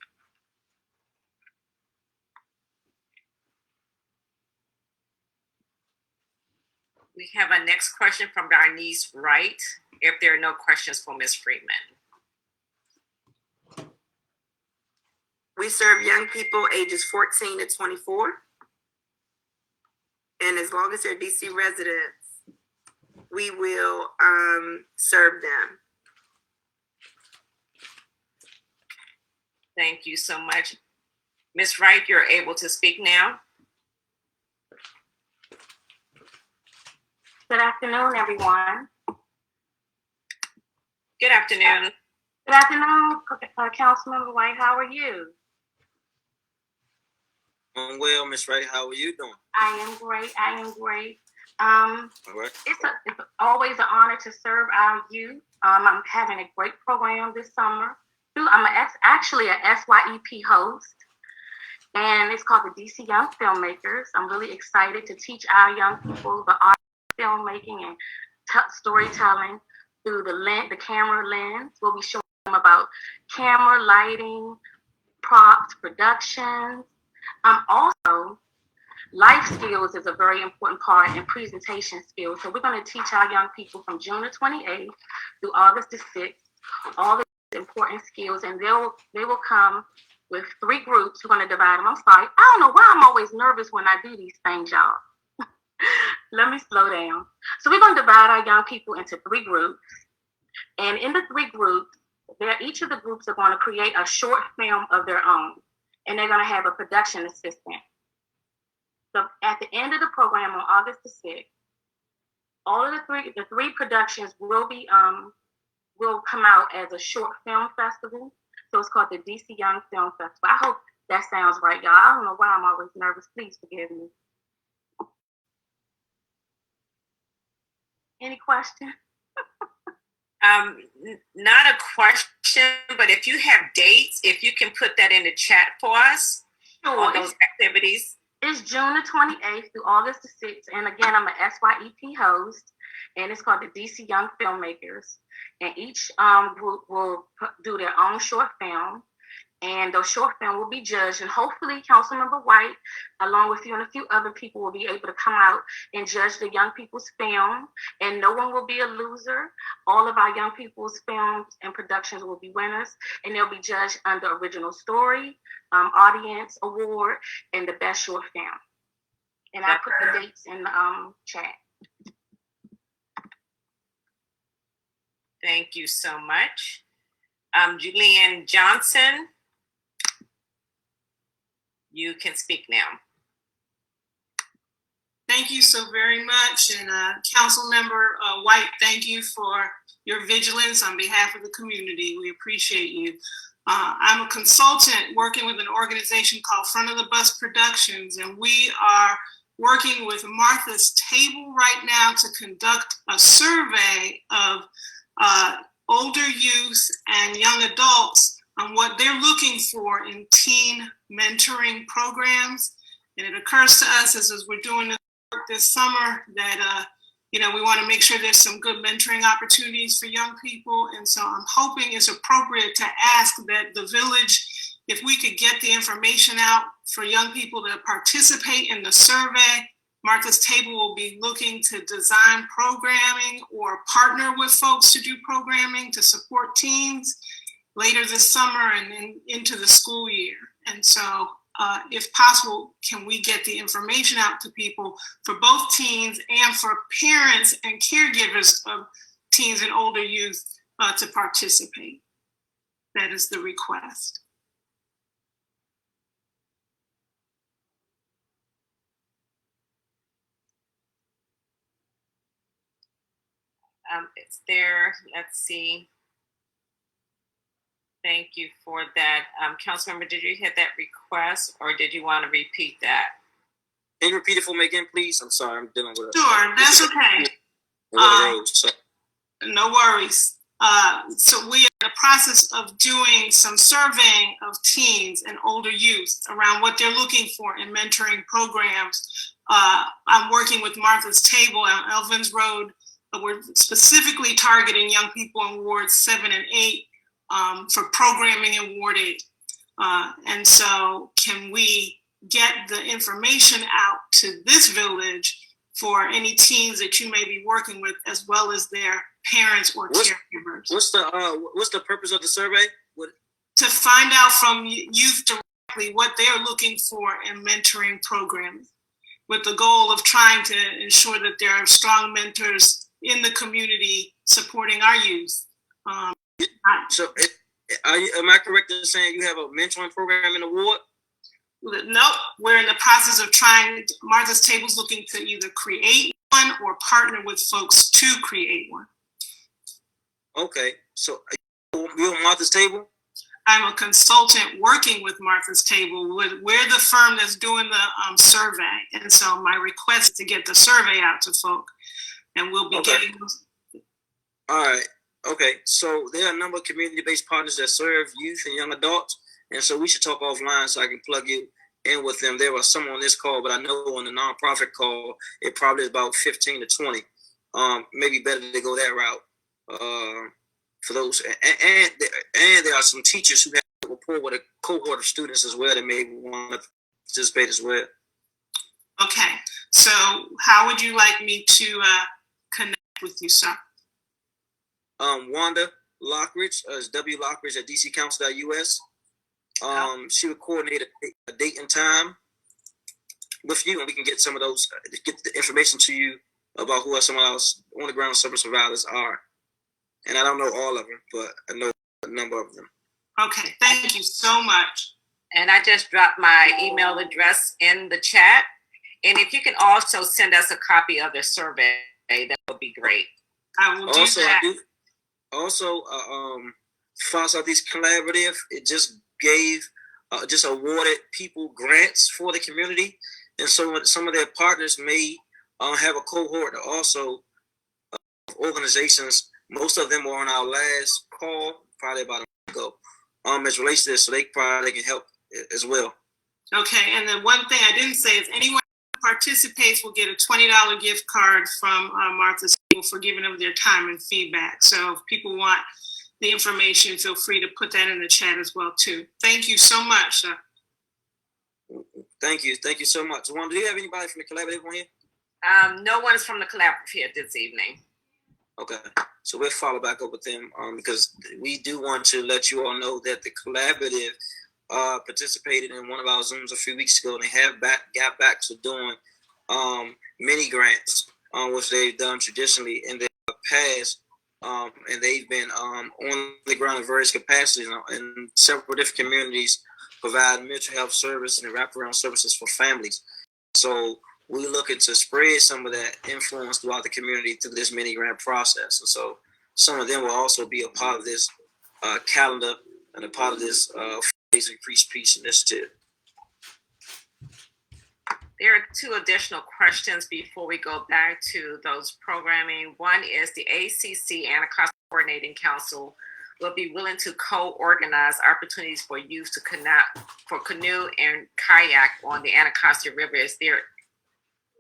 We have a next question from Darnice Wright, if there are no questions for Ms. Freeman. We serve young people ages 14 to 24. And as long as they're DC residents, we will serve them. Thank you so much. Ms. Wright, you're able to speak now. Good afternoon, everyone. Good afternoon. Good afternoon, Councilmember White. How are you? I'm well, Ms. Wright. How are you doing? I am great. All right. It's always an honor to serve our youth. I'm having a great program this summer. I'm actually a SYEP host, and it's called the DC Young Filmmakers. I'm really excited to teach our young people the art of filmmaking and storytelling through the camera lens. We'll be showing them about camera, lighting, props, productions. Also, life skills is a very important part, and presentation skills. So we're going to teach our young people from June the 28th through August the 6th all the important skills, and they will come with 3 groups. We're going to divide them. I'm sorry, I don't know why I'm always nervous when I do these things, y'all. Let me slow down. So we're going to divide our young people into 3 groups, and in the 3 groups, each of the groups are going to create a short film of their own, and they're going to have a production assistant. So at the end of the program on August the 6th, all of the three productions will come out as a short film festival. So it's called the DC Young Film Festival. I hope that sounds right, y'all. I don't know why I'm always nervous. Please forgive me. Any questions? Not a question, but if you have dates, if you can put that in the chat for us, all those activities. It's June the 28th through August the 6th. And again, I'm a SYEP host, and it's called the DC Young Filmmakers. And each group will do their own short film. And those short film will be judged. And hopefully, Councilmember White, along with you and a few other people, will be able to come out and judge the young people's film. And no one will be a loser. All of our young people's films and productions will be winners. And they'll be judged under original story, audience award, and the best short film. And I put the dates in the chat. Thank you so much. Julienne Johnson, you can speak now. Thank you so very much. And Councilmember White, thank you for your vigilance on behalf of the community. We appreciate you. I'm a consultant working with an organization called Front of the Bus Productions, and we are working with Martha's Table right now to conduct a survey of older youth and young adults on what they're looking for in teen mentoring programs. And it occurs to us as we're doing this work this summer that we want to make sure there's some good mentoring opportunities for young people. And so I'm hoping it's appropriate to ask that the village, if we could get the information out for young people to participate in the survey. Martha's Table will be looking to design programming or partner with folks to do programming to support teens later this summer and then into the school year. And so if possible, can we get the information out to people for both teens and for parents and caregivers of teens and older youth to participate? That is the request. It's there. Let's see. Thank you for that. Councilmember, did you hit that request or did you want to repeat that? Can you repeat it for me again, please? I'm sorry, I'm dealing with Sure, that's okay. No worries. So we are in the process of doing some surveying of teens and older youth around what they're looking for in mentoring programs. I'm working with Martha's Table on Elvins Road. We're specifically targeting young people in wards 7 and 8 for programming in Ward 8. And so can we get the information out to this village for any teens that you may be working with, as well as their parents or caregivers? What's the purpose of the survey? To find out from youth directly what they're looking for in mentoring programming, with the goal of trying to ensure that there are strong mentors in the community supporting our youth. So, am I correct in saying you have a mentoring program in the ward? No, we're in the process of trying. Martha's Table's looking to either create one or partner with folks to create one. Okay, so you're on Martha's Table? I'm a consultant working with Martha's Table. We're the firm that's doing the survey, and so my request is to get the survey out to folk, and we'll be getting those. All right. Okay, so there are a number of community-based partners that serve youth and young adults, and so we should talk offline so I can plug you in with them. There was some on this call, but I know on the nonprofit call, it probably is about 15 to 20. Maybe better to go that route for those. And there are some teachers who have a rapport with a cohort of students as well that may want to participate as well. Okay, so how would you like me to connect with you, sir? Wanda Lockridge is Lockridge at dccouncil.us. She would coordinate a date and time with you, and we can get some of those, get the information to you about who some of our on the ground service providers are. And I don't know all of them, but I know a number of them. Okay, thank you so much. And I just dropped my email address in the chat. And if you can also send us a copy of the survey, that would be great. I will do that. Also, Far Southeast Collaborative, it just just awarded people grants for the community. And so some of their partners may have a cohort also organizations Most of them were on our last call, probably about a month ago, as relates to this, so they probably can help as well. Okay, and then one thing I didn't say is anyone who participates will get a $20 gift card from Martha Steele for giving them their time and feedback. So if people want the information, feel free to put that in the chat as well too. Thank you so much. Thank you so much. Wanda, do you have anybody from the collaborative on here? No one is from the collaborative here this evening. Okay, so we'll follow back up with them because we do want to let you all know that the collaborative participated in one of our Zooms a few weeks ago, and they have got back to doing mini grants, which they've done traditionally in the past, and they've been on the ground in various capacities in several different communities, providing mental health service and wraparound services for families. So we're looking to spread some of that influence throughout the community through this mini grant process. And so some of them will also be a part of this calendar and a part of this Increased Peace initiative. There are two additional questions before we go back to those programming. One is the ACC Anacostia Coordinating Council will be willing to co-organize opportunities for youth to canoe and kayak on the Anacostia River.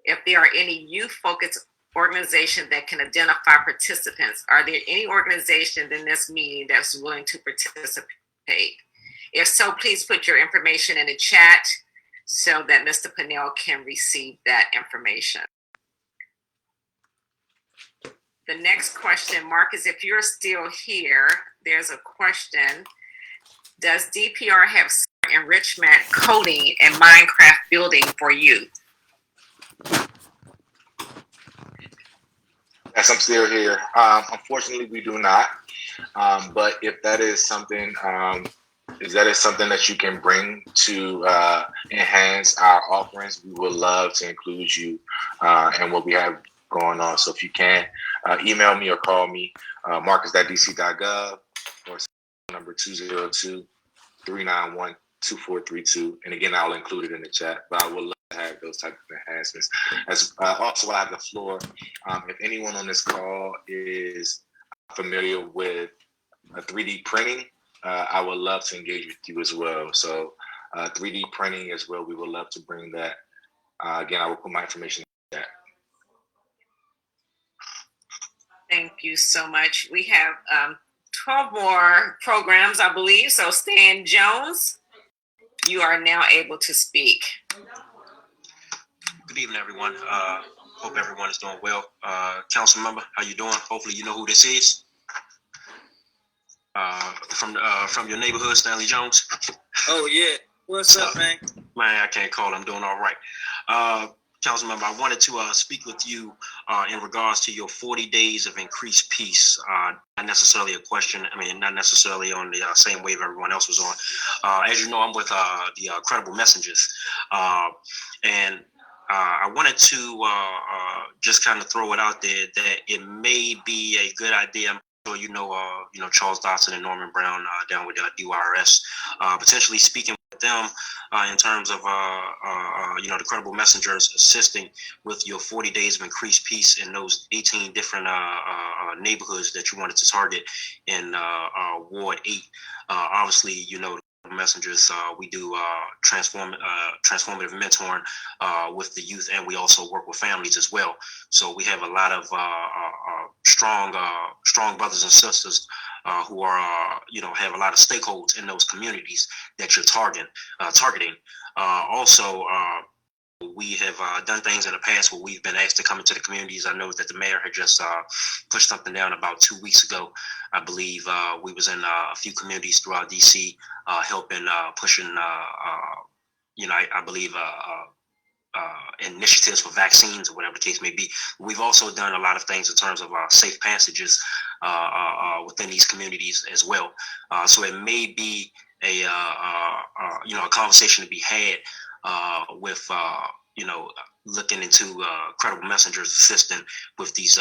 If there are any youth-focused organizations that can identify participants, are there any organizations in this meeting that's willing to participate? If so, please put your information in the chat so that Mr. Pinnell can receive that information. The next question, Marcus, if you're still here, there's a question. Does DPR have enrichment, coding, and Minecraft building for youth? Yes, I'm still here. Unfortunately, we do not. But if that is something, that you can bring to enhance our offerings, we would love to include you in what we have going on. So if you can, email me or call me, marcus.dc.gov, or number 202-391-2432. And again, I'll include it in the chat, but I would love to have those type of enhancements. As also, I have the floor. If anyone on this call is familiar with 3D printing, I would love to engage with you as well. So 3D printing as well, we would love to bring that. Again, I will put my information in that. Thank you so much. We have 12 more programs, I believe. So Stan Jones, you are now able to speak. Good evening, everyone. Hope everyone is doing well. Council member, how you doing? Hopefully you know who this is. From your neighborhood, Stanley Jones. Oh yeah, what's up, man? Man, I can't call. I'm doing all right. Council member, I wanted to speak with you in regards to your 40 days of increased peace. Not necessarily a question. I mean, not necessarily on the same wave everyone else was on. As you know, I'm with the Credible Messengers, and I wanted to just kind of throw it out there that it may be a good idea. So you know Charles Dodson and Norman Brown down with DYRS, potentially speaking with them in terms of the Credible Messengers assisting with your 40 days of increased peace in those 18 different neighborhoods that you wanted to target in Ward 8. Obviously, Messengers, we do transformative mentoring with the youth, and we also work with families as well. So we have a lot of strong brothers and sisters who are have a lot of stakeholders in those communities that you're targeting. Also, we have done things in the past where we've been asked to come into the communities. I know that the mayor had just pushed something down about 2 weeks ago. I believe we was in a few communities throughout DC helping, pushing, I believe initiatives for vaccines or whatever the case may be. We've also done a lot of things in terms of safe passages within these communities as well. So it may be a conversation to be had with looking into Credible Messengers assisting with these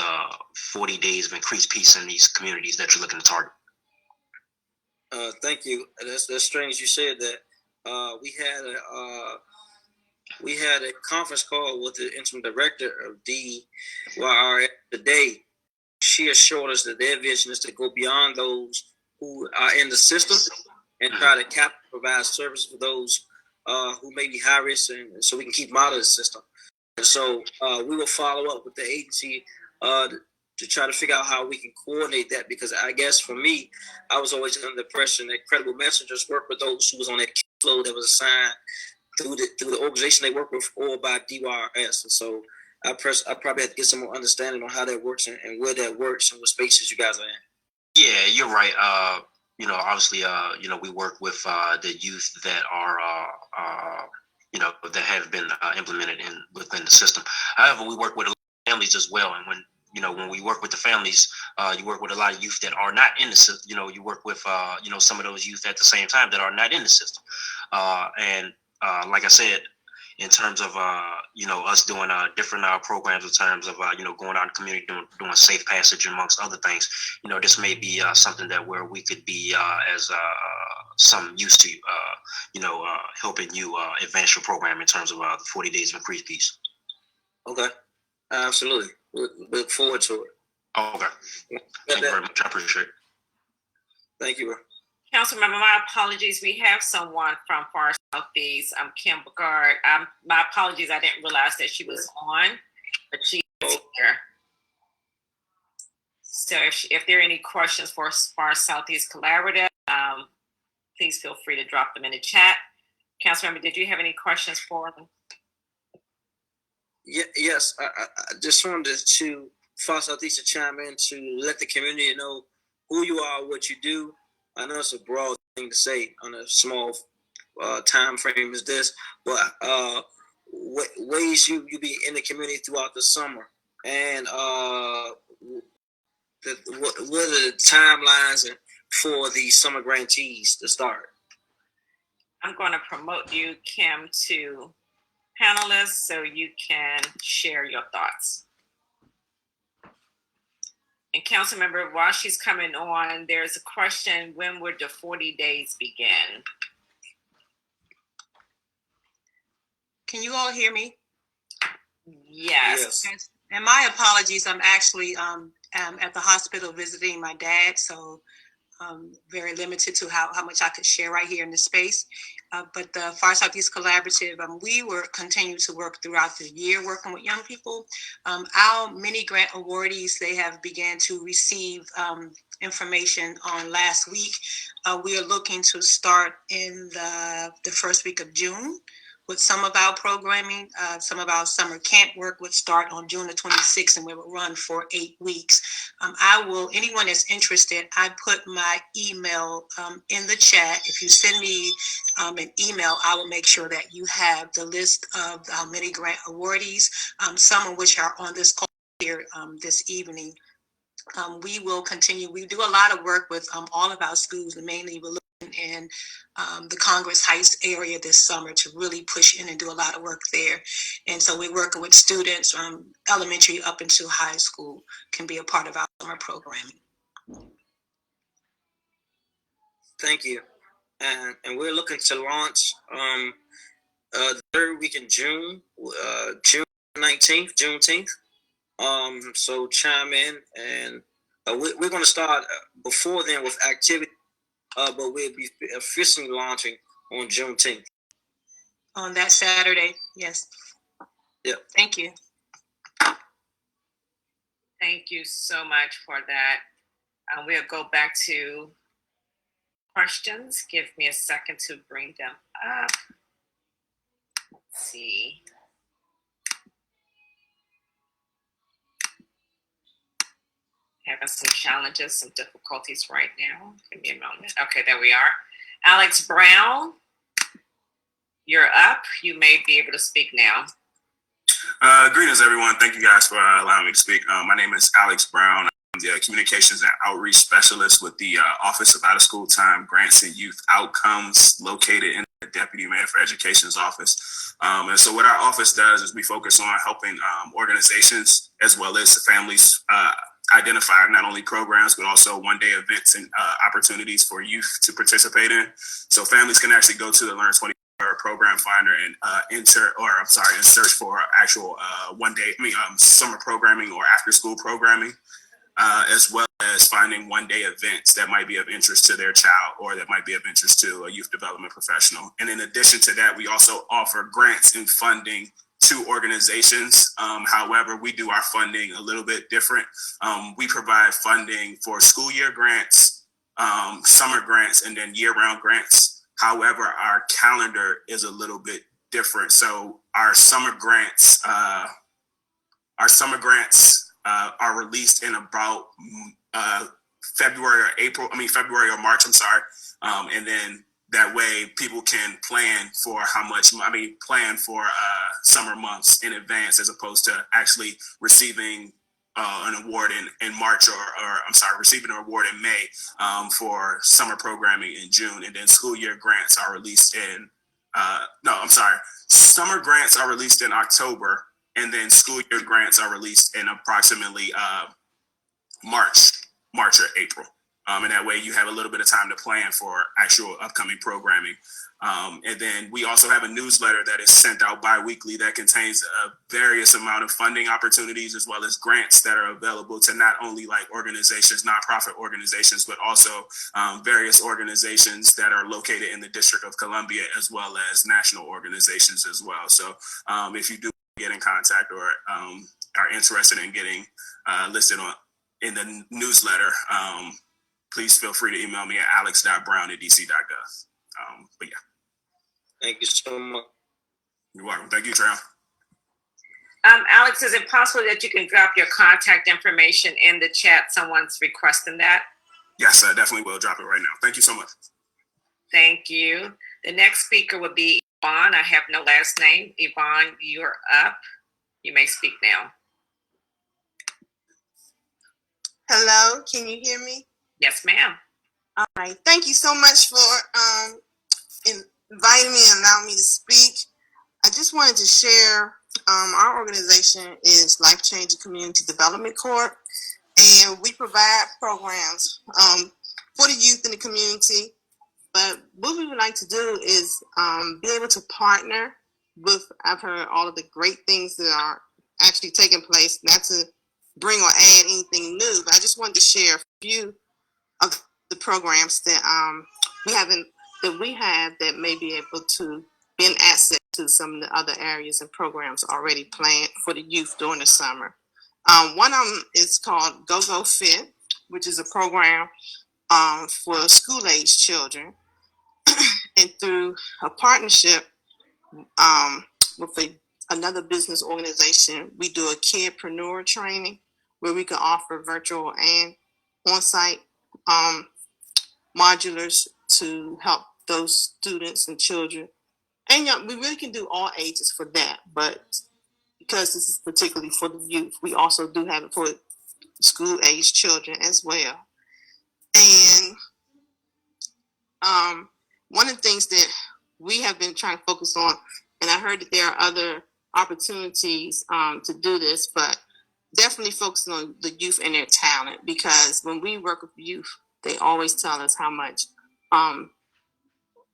40 days of increased peace in these communities that you're looking to target. Thank you. That's strange you said that. We had a conference call with the interim director of DYRS today, she assured us that their vision is to go beyond those who are in the system and try to provide service for those who may be high risk, and so we can keep them out of the system. And so we will follow up with the agency to try to figure out how we can coordinate that, because I guess for me, I was always under the impression that Credible Messengers work with those who was on that caseload that was assigned through the organization they work with or by DYRS. And so I probably have to get some more understanding on how that works and where that works and what spaces you guys are in. Yeah, you're right. Obviously, we work with the youth that are, that have been implemented within the system. However, we work with a lot of families as well. And when we work with the families, you work with a lot of youth that are not in the system. You work with, some of those youth at the same time that are not in the system. And like I said, in terms of us doing different programs in terms of going out in the community doing safe passage amongst other things, this may be something that where we could be as some use to helping you advance your program in terms of the 40 days of increased peace. Okay, absolutely. We look forward to it. Okay, thank you very much. I appreciate it. Thank you. Councilmember, my apologies. We have someone from Far Southeast, Kim Bogard. My apologies. I didn't realize that she was on, but she is here. So if there are any questions for Far Southeast Collaborative, please feel free to drop them in the chat. Councilmember, did you have any questions for them? Yes, I just wanted to Far Southeast to chime in to let the community know who you are, what you do. I know it's a broad thing to say on a small time frame as this, but ways you be in the community throughout the summer, and what are the timelines for the summer grantees to start? I'm going to promote you, Kim, to panelists so you can share your thoughts. And Councilmember, while she's coming on, there's a question: when would the 40 days begin? Can you all hear me? Yes. And my apologies, I'm actually at the hospital visiting my dad, so very limited to how much I could share right here in this space. But the Far Southeast Collaborative, we were continue to work throughout the year working with young people. Our mini grant awardees, they have began to receive information on last week. We are looking to start in the first week of June with some of our programming. Some of our summer camp work would start on June the 26th, and we will run for 8 weeks. Anyone that's interested, I put my email in the chat. If you send me an email, I will make sure that you have the list of our mini grant awardees, some of which are on this call here this evening. We will continue. We do a lot of work with all of our schools, and mainly we're looking in the Congress Heights area this summer to really push in and do a lot of work there. And so we're working with students from elementary up into high school can be a part of our summer programming. Thank you. And we're looking to launch the third week in June, June 19th, Juneteenth. So chime in, and we're going to start before then with activity, but we'll be officially launching on Juneteenth. On that Saturday, yes. Yep. Thank you. Thank you so much for that. We'll go back to questions. Give me a second to bring them up. Let's see. Having some challenges, some difficulties right now. Give me a moment. Okay, there we are. Alex Brown, you're up. You may be able to speak now. Greetings, everyone. Thank you guys for allowing me to speak. My name is Alex Brown. I'm the Communications and Outreach Specialist with the Office of Out of School Time Grants and Youth Outcomes, located in the Deputy Mayor for Education's office. And so what our office does is we focus on helping organizations as well as the families identify not only programs, but also one-day events and opportunities for youth to participate in. So families can actually go to the Learn 20 program finder and search for actual summer programming or after-school programming. as well as finding one-day events that might be of interest to their child or that might be of interest to a youth development professional. And in addition to that, we also offer grants and funding to organizations. However, we do our funding a little bit different. We provide funding for school year grants, summer grants, and then year-round grants. However, our calendar is a little bit different. So our summer grants are released in about February or March, I'm sorry. And then that way people can plan for summer months in advance, as opposed to actually receiving an award in March receiving an award in May for summer programming in June. And then school year grants are released summer grants are released in October, and then school year grants are released in approximately March or April. And that way you have a little bit of time to plan for actual upcoming programming. And then we also have a newsletter that is sent out bi-weekly that contains a various amount of funding opportunities, as well as grants that are available to not only like organizations, nonprofit organizations, but also various organizations that are located in the District of Columbia, as well as national organizations as well. So if you do get in contact or are interested in getting listed in the newsletter, please feel free to email me at alex.brown@dc.gov. But yeah. Thank you so much. You're welcome. Thank you, Trail. Alex, is it possible that you can drop your contact information in the chat? Someone's requesting that. Yes, I definitely will drop it right now. Thank you so much. Thank you. The next speaker will be Yvonne. I have no last name. Yvonne, you're up. You may speak now. Hello, can you hear me? Yes, ma'am. All right. Thank you so much for inviting me and allowing me to speak. I just wanted to share our organization is Life Changing Community Development Corp, and we provide programs for the youth in the community. But what we would like to do is be able to partner with, I've heard all of the great things that are actually taking place, not to bring or add anything new, but I just wanted to share a few of the programs that we have that may be able to be an asset to some of the other areas and programs already planned for the youth during the summer. One of them is called Go Go Fit, which is a program for school-age children. And through a partnership with another business organization, we do a kidpreneur training where we can offer virtual and on-site modulars to help those students and children. And we really can do all ages for that, but because this is particularly for the youth, we also do have it for school-age children as well. And one of the things that we have been trying to focus on, and I heard that there are other opportunities to do this, but definitely focusing on the youth and their talent, because when we work with youth, they always tell us how much,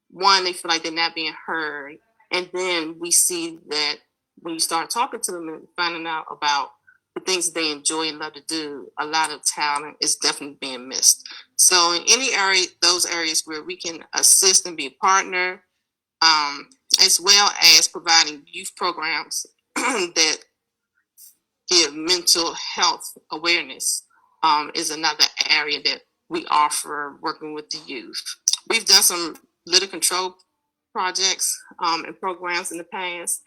one, they feel like they're not being heard. And then we see that when you start talking to them and finding out about the things they enjoy and love to do, a lot of talent is definitely being missed. So in any area, those areas where we can assist and be a partner, as well as providing youth programs that give mental health awareness, is another area that we offer working with the youth. We've done some litter control projects and programs in the past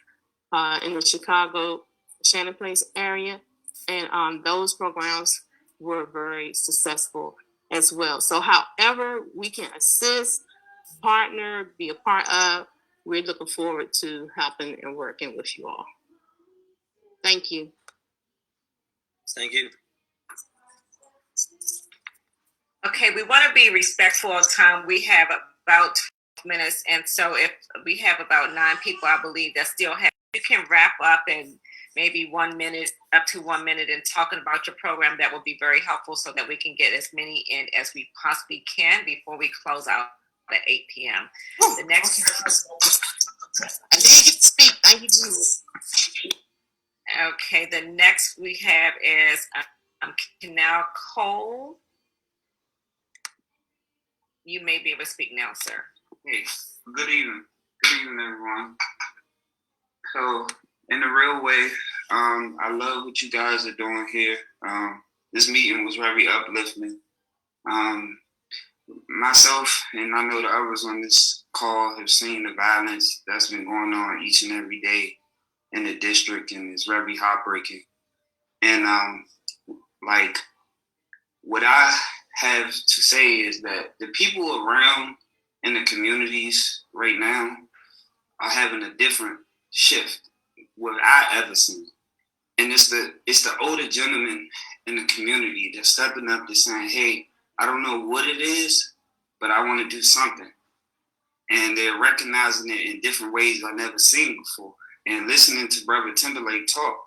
in the Chicago Shannon Place area, and those programs were very successful as well. So however we can assist, partner, be a part of, we're looking forward to helping and working with you all. Thank you. Thank you. Okay, we want to be respectful of time. We have about 12 minutes, and so if we have about 9 people, I believe, that still have, you can wrap up in maybe 1 minute, up to 1 minute, and talking about your program. That will be very helpful so that we can get as many in as we possibly can before we close out at 8 p.m. The next. I did get to speak. Thank you, Jesus. Okay, the next we have is Canal Cole. You may be able to speak now, sir. Hey, good evening. Good evening, everyone. So, in a real way, I love what you guys are doing here. This meeting was very uplifting. Myself, and I know the others on this call, have seen the violence that's been going on each and every day in the district, and it's very heartbreaking. And like, what I have to say is that the people around in the communities right now are having a different shift what I ever seen. And it's the older gentlemen in the community that's stepping up to saying, hey, I don't know what it is, but I want to do something. And they're recognizing it in different ways I've never seen before. And listening to Brother Timberlake talk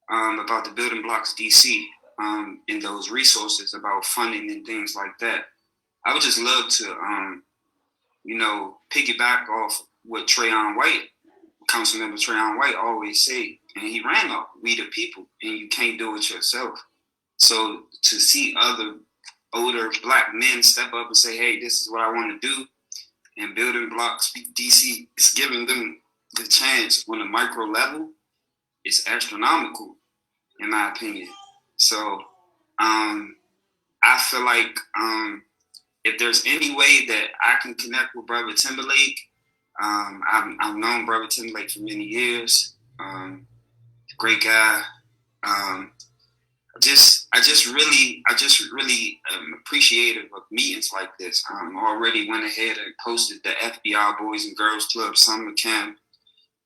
about the building blocks DC and those resources about funding and things like that, I would just love to, piggyback off what Councilmember Trayon White always say. And he ran off, we the people, and you can't do it yourself. So to see other older Black men step up and say, hey, this is what I want to do, and building blocks DC is giving them the chance on a micro level, it's astronomical, in my opinion. So I feel like if there's any way that I can connect with Brother Timberlake, I've known Brother Timberlake for many years. Great guy. I just really am appreciative of meetings like this. Already went ahead and posted the FBI Boys and Girls Club Summer Camp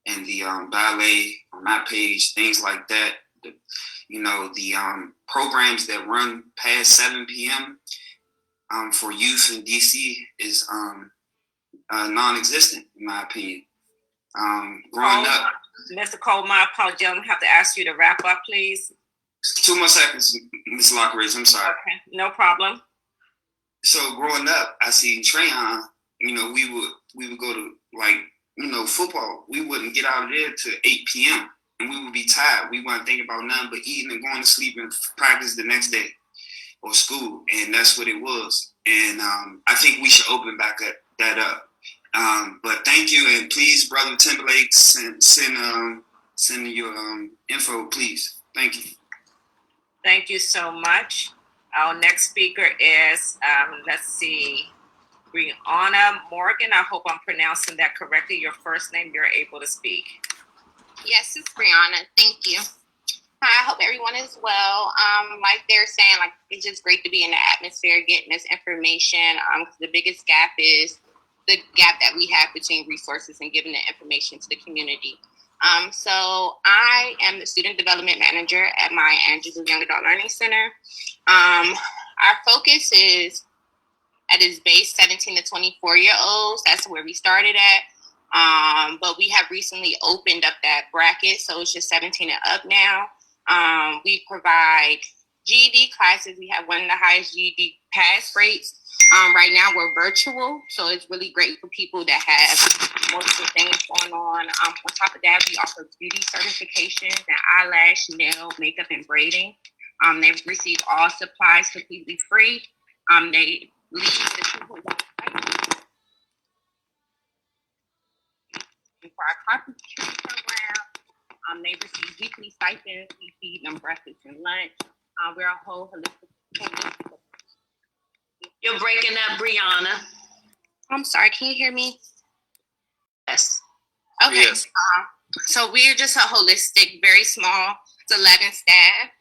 and the ballet on my page, things like that. The programs that run past 7 p.m. For youth in DC is non-existent, in my opinion. Growing up, Mr. Cole, my apologies. I'm gonna have to ask you to wrap up, please. 2 more seconds, Ms. Lockridge. I'm sorry. Okay, no problem. So growing up, I see Trayon. We would go to football. We wouldn't get out of there till 8 p.m. and we would be tired. We weren't thinking about nothing but eating and going to sleep and practice the next day or school, and that's what it was. And I think we should open back that up. But thank you, and please, Brother Timberlake, send your info, please. Thank you. Thank you so much. Our next speaker is, Brianna Morgan. I hope I'm pronouncing that correctly. Your first name, you're able to speak. Yes, it's Brianna. Thank you. Hi, I hope everyone is well. Like they're saying, it's just great to be in the atmosphere, getting this information. The biggest gap is the gap that we have between resources and giving the information to the community. So I am the student development manager at my Angela Young Adult Learning Center. Our focus is at its base 17 to 24-year-olds. That's where we started at. But we have recently opened up that bracket, so it's just 17 and up now. We provide GED classes. We have one of the highest GED pass rates. Right now we're virtual, so it's really great for people that have multiple things going on. On top of that, we offer beauty certifications and eyelash, nail, makeup, and braiding. They receive all supplies completely free. They leave the 2.1 for our carpentry program. They receive weekly stipends. We feed them breakfast and lunch. We're a whole holistic. You're breaking up, Brianna. I'm sorry, can you hear me? Yes. Okay. Yes. So we're just a holistic, very small, it's 11 staff,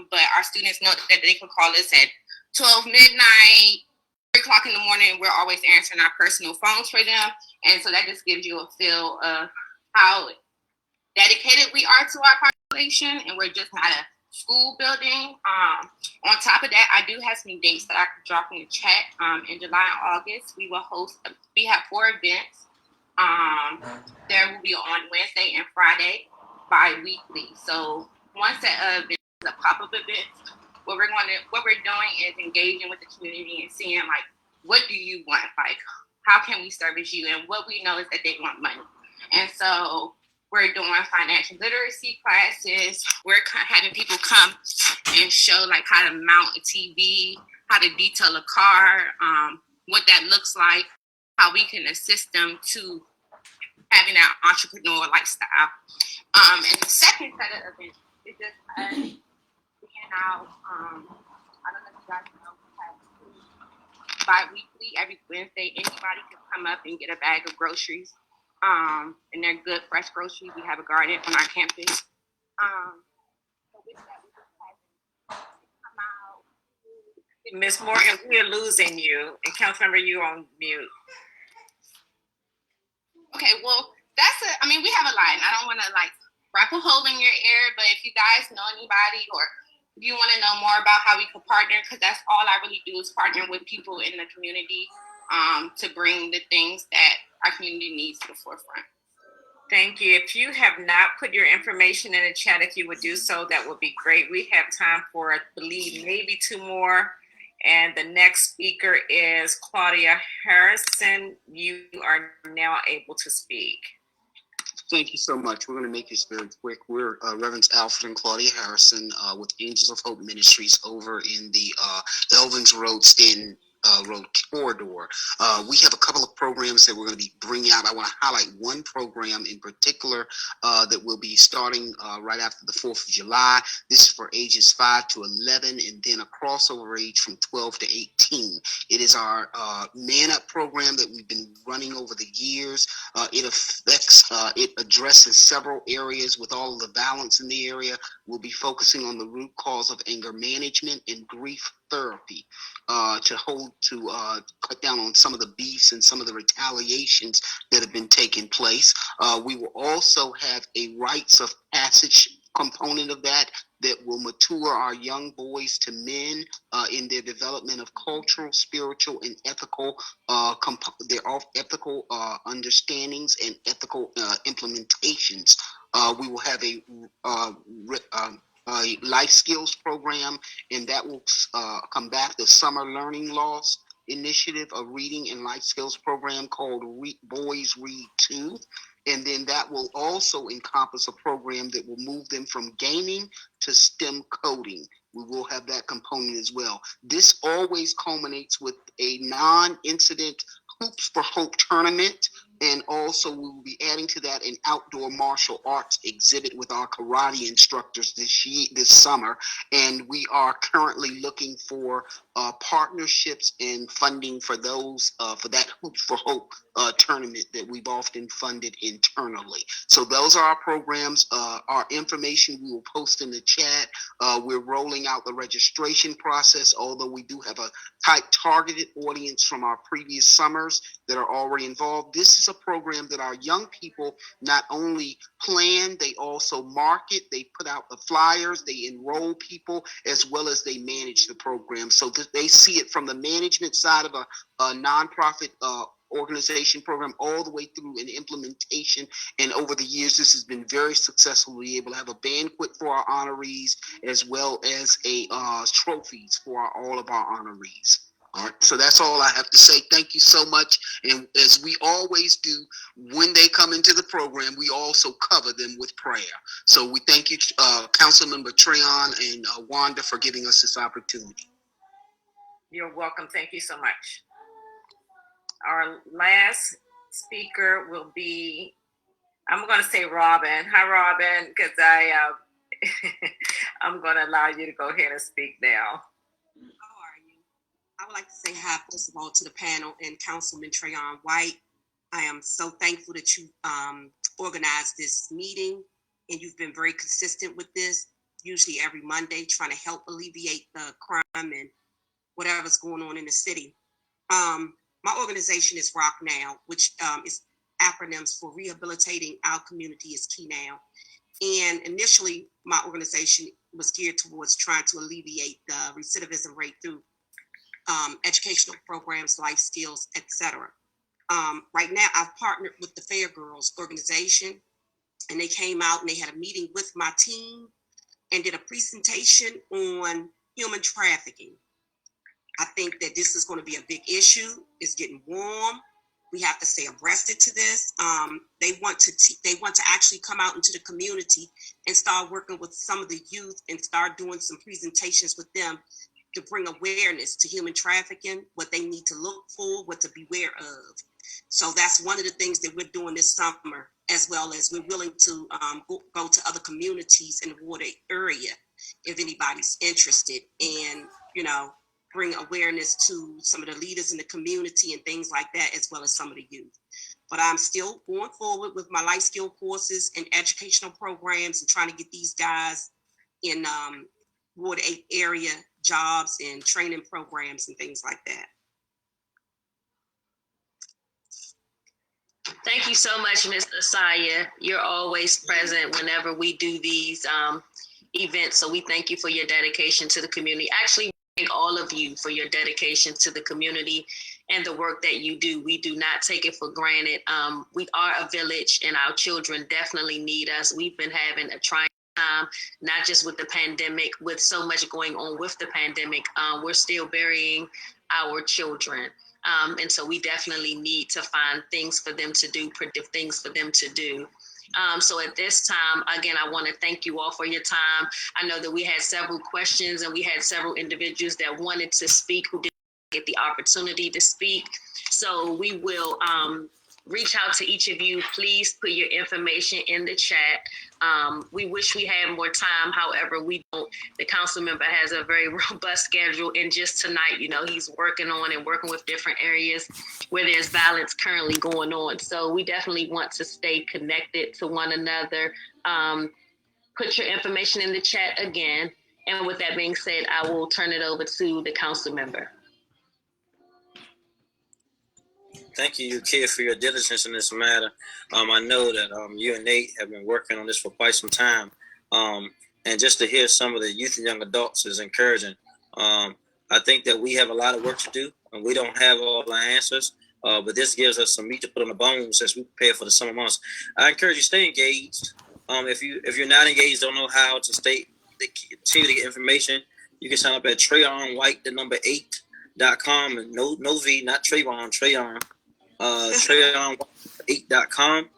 but our students know that they can call us at 12 midnight, 3 o'clock in the morning. We're always answering our personal phones for them. And so that just gives you a feel of how dedicated we are to our population, and we're just not a school building. On top of that, I do have some dates that I could drop in the chat. In July and August, we have 4 events. There will be on Wednesday and Friday bi-weekly. So once that event is a pop-up event, what we're doing is engaging with the community and seeing what do you want? How can we service you? And what we know is that they want money. And so we're doing financial literacy classes. We're having people come and show like how to mount a TV, how to detail a car, what that looks like, how we can assist them to having that entrepreneur lifestyle. And the second set of events is just us being out. I don't know if you guys know, we have bi-weekly, every Wednesday, anybody can come up and get a bag of groceries. And they're good, fresh groceries. We have a garden on our campus. So with that, we just have come out. Ms. Morgan, we're losing you. And Councilmember, you're on mute. Okay, well, we have a line. I don't want to like wrap a hole in your ear, but if you guys know anybody or if you want to know more about how we could partner, because that's all I really do is partner with people in the community to bring the things that our community needs to the forefront. Thank you. If you have not put your information in the chat, if you would do so, that would be great. We have time for, I believe, maybe 2 more. And the next speaker is Claudia Harrison. You are now able to speak. Thank you so much. We're going to make this very quick. We're Reverends Alfred and Claudia Harrison with Angels of Hope Ministries over in the Elvins Road, Stanton Road corridor. We have a couple of programs that we're going to be bringing out. I want to highlight one program in particular that will be starting right after the 4th of July. This is for ages 5 to 11 and then a crossover age from 12 to 18. It is our Man Up program that we've been running over the years. It addresses several areas with all of the violence in the area. We'll be focusing on the root cause of anger management and grief therapy to cut down on some of the beefs and some of the retaliations that have been taking place. We will also have a rites of passage component of that will mature our young boys to men in their development of cultural, spiritual, and ethical ethical understandings and ethical implementations. We will have a life skills program, and that will combat the summer learning loss initiative, a reading and life skills program called Boys Read 2. And then that will also encompass a program that will move them from gaming to STEM coding. We will have that component as well. This always culminates with a non-incident Hoops for Hope tournament. And also we will be adding to that an outdoor martial arts exhibit with our karate instructors this summer. And we are currently looking for partnerships and funding for those for that Hoops for Hope tournament that we've often funded internally. So those are our programs. Our information we will post in the chat. We're rolling out the registration process, although we do have a tight targeted audience from our previous summers that are already involved. This is a program that our young people not only plan, they also market, they put out the flyers, they enroll people, as well as they manage the program. So that they see it from the management side of a nonprofit organization program all the way through an implementation. And over the years, this has been very successful. We're able to have a banquet for our honorees as well as trophies for all of our honorees. All right, so that's all I have to say. Thank you so much. And as we always do, when they come into the program, we also cover them with prayer. So we thank you, Councilmember Treon and Wanda, for giving us this opportunity. You're welcome. Thank you so much. Our last speaker will be, I'm going to say Robin. Hi, Robin, because I'm going to allow you to go ahead and speak now. I would like to say hi, first of all, to the panel and Councilman Treon White. I am so thankful that you organized this meeting and you've been very consistent with this, usually every Monday, trying to help alleviate the crime and whatever's going on in the city. My organization is Rock Now, which is acronyms for Rehabilitating Our Community is Key Now. And initially, my organization was geared towards trying to alleviate the recidivism rate through educational programs, life skills, etc. Right now, I've partnered with the Fair Girls organization, and they came out and they had a meeting with my team and did a presentation on human trafficking. I think that this is going to be a big issue. It's getting warm. We have to stay abreast to this. They want to actually come out into the community and start working with some of the youth and start doing some presentations with them to bring awareness to human trafficking, what they need to look for, what to beware of. So that's one of the things that we're doing this summer, as well as we're willing to go to other communities in the water area if anybody's interested, and bring awareness to some of the leaders in the community and things like that, as well as some of the youth. But I'm still going forward with my life skill courses and educational programs and trying to get these guys in Ward 8 area jobs and training programs and things like that. Thank you so much, Ms. Asaya. You're always present whenever we do these events. So we thank you for your dedication to the community. Actually, thank all of you for your dedication to the community and the work that you do. We do not take it for granted. We are a village, and our children definitely need us. We've been having a trying time, not just with the pandemic, with so much going on with the pandemic. We're still burying our children. And so we definitely need to find things for them to do, productive things for them to do. So at this time, again, I want to thank you all for your time. I know that we had several questions and we had several individuals that wanted to speak who didn't get the opportunity to speak. So we will reach out to each of you. Please put your information in the chat. We wish we had more time. However, we don't. The council member has a very robust schedule. And just tonight, he's working with different areas where there's violence currently going on. So we definitely want to stay connected to one another. Put your information in the chat again. And with that being said, I will turn it over to the council member. Thank you, Kid, for your diligence in this matter. I know that you and Nate have been working on this for quite some time. And just to hear some of the youth and young adults is encouraging. I think that we have a lot of work to do, and we don't have all the answers. But this gives us some meat to put on the bones as we prepare for the summer months. I encourage you to stay engaged. If you're not engaged, don't know how to continue to get information, you can sign up at TrayonWhite8.com, and no V, not Trayvon, Trayon. TrayonWhite8.com.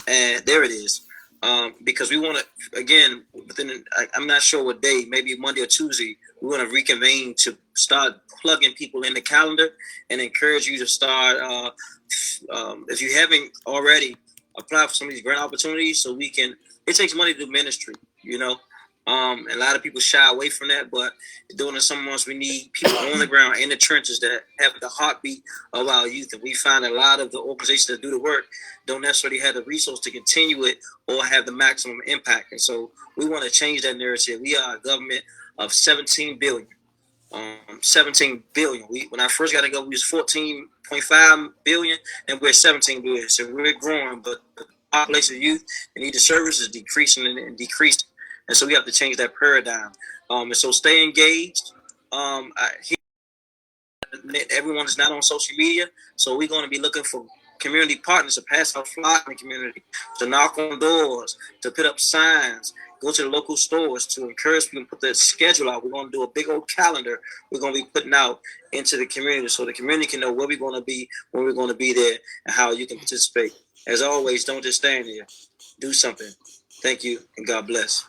And there it is. Because we want to, again, I'm not sure what day, maybe Monday or Tuesday, we want to reconvene to start plugging people in the calendar and encourage you to start, if you haven't already, apply for some of these grant opportunities so we can, it takes money to do ministry, a lot of people shy away from that, but during the summer months, we need people on the ground in the trenches that have the heartbeat of our youth. And we find a lot of the organizations that do the work don't necessarily have the resource to continue it or have the maximum impact. And so we want to change that narrative. We are a government of 17 billion. 17 billion. When I first got to go, we was 14.5 billion, and we're 17 billion. So we're growing, but the population of youth and need the service is decreasing and decreasing. And so we have to change that paradigm. And so stay engaged. Everyone is not on social media, so we're going to be looking for community partners to pass out flyers in the community, to knock on doors, to put up signs, go to the local stores, to encourage people to put their schedule out. We're going to do a big old calendar we're going to be putting out into the community so the community can know where we're going to be, when we're going to be there, and how you can participate. As always, don't just stand there. Do something. Thank you, and God bless.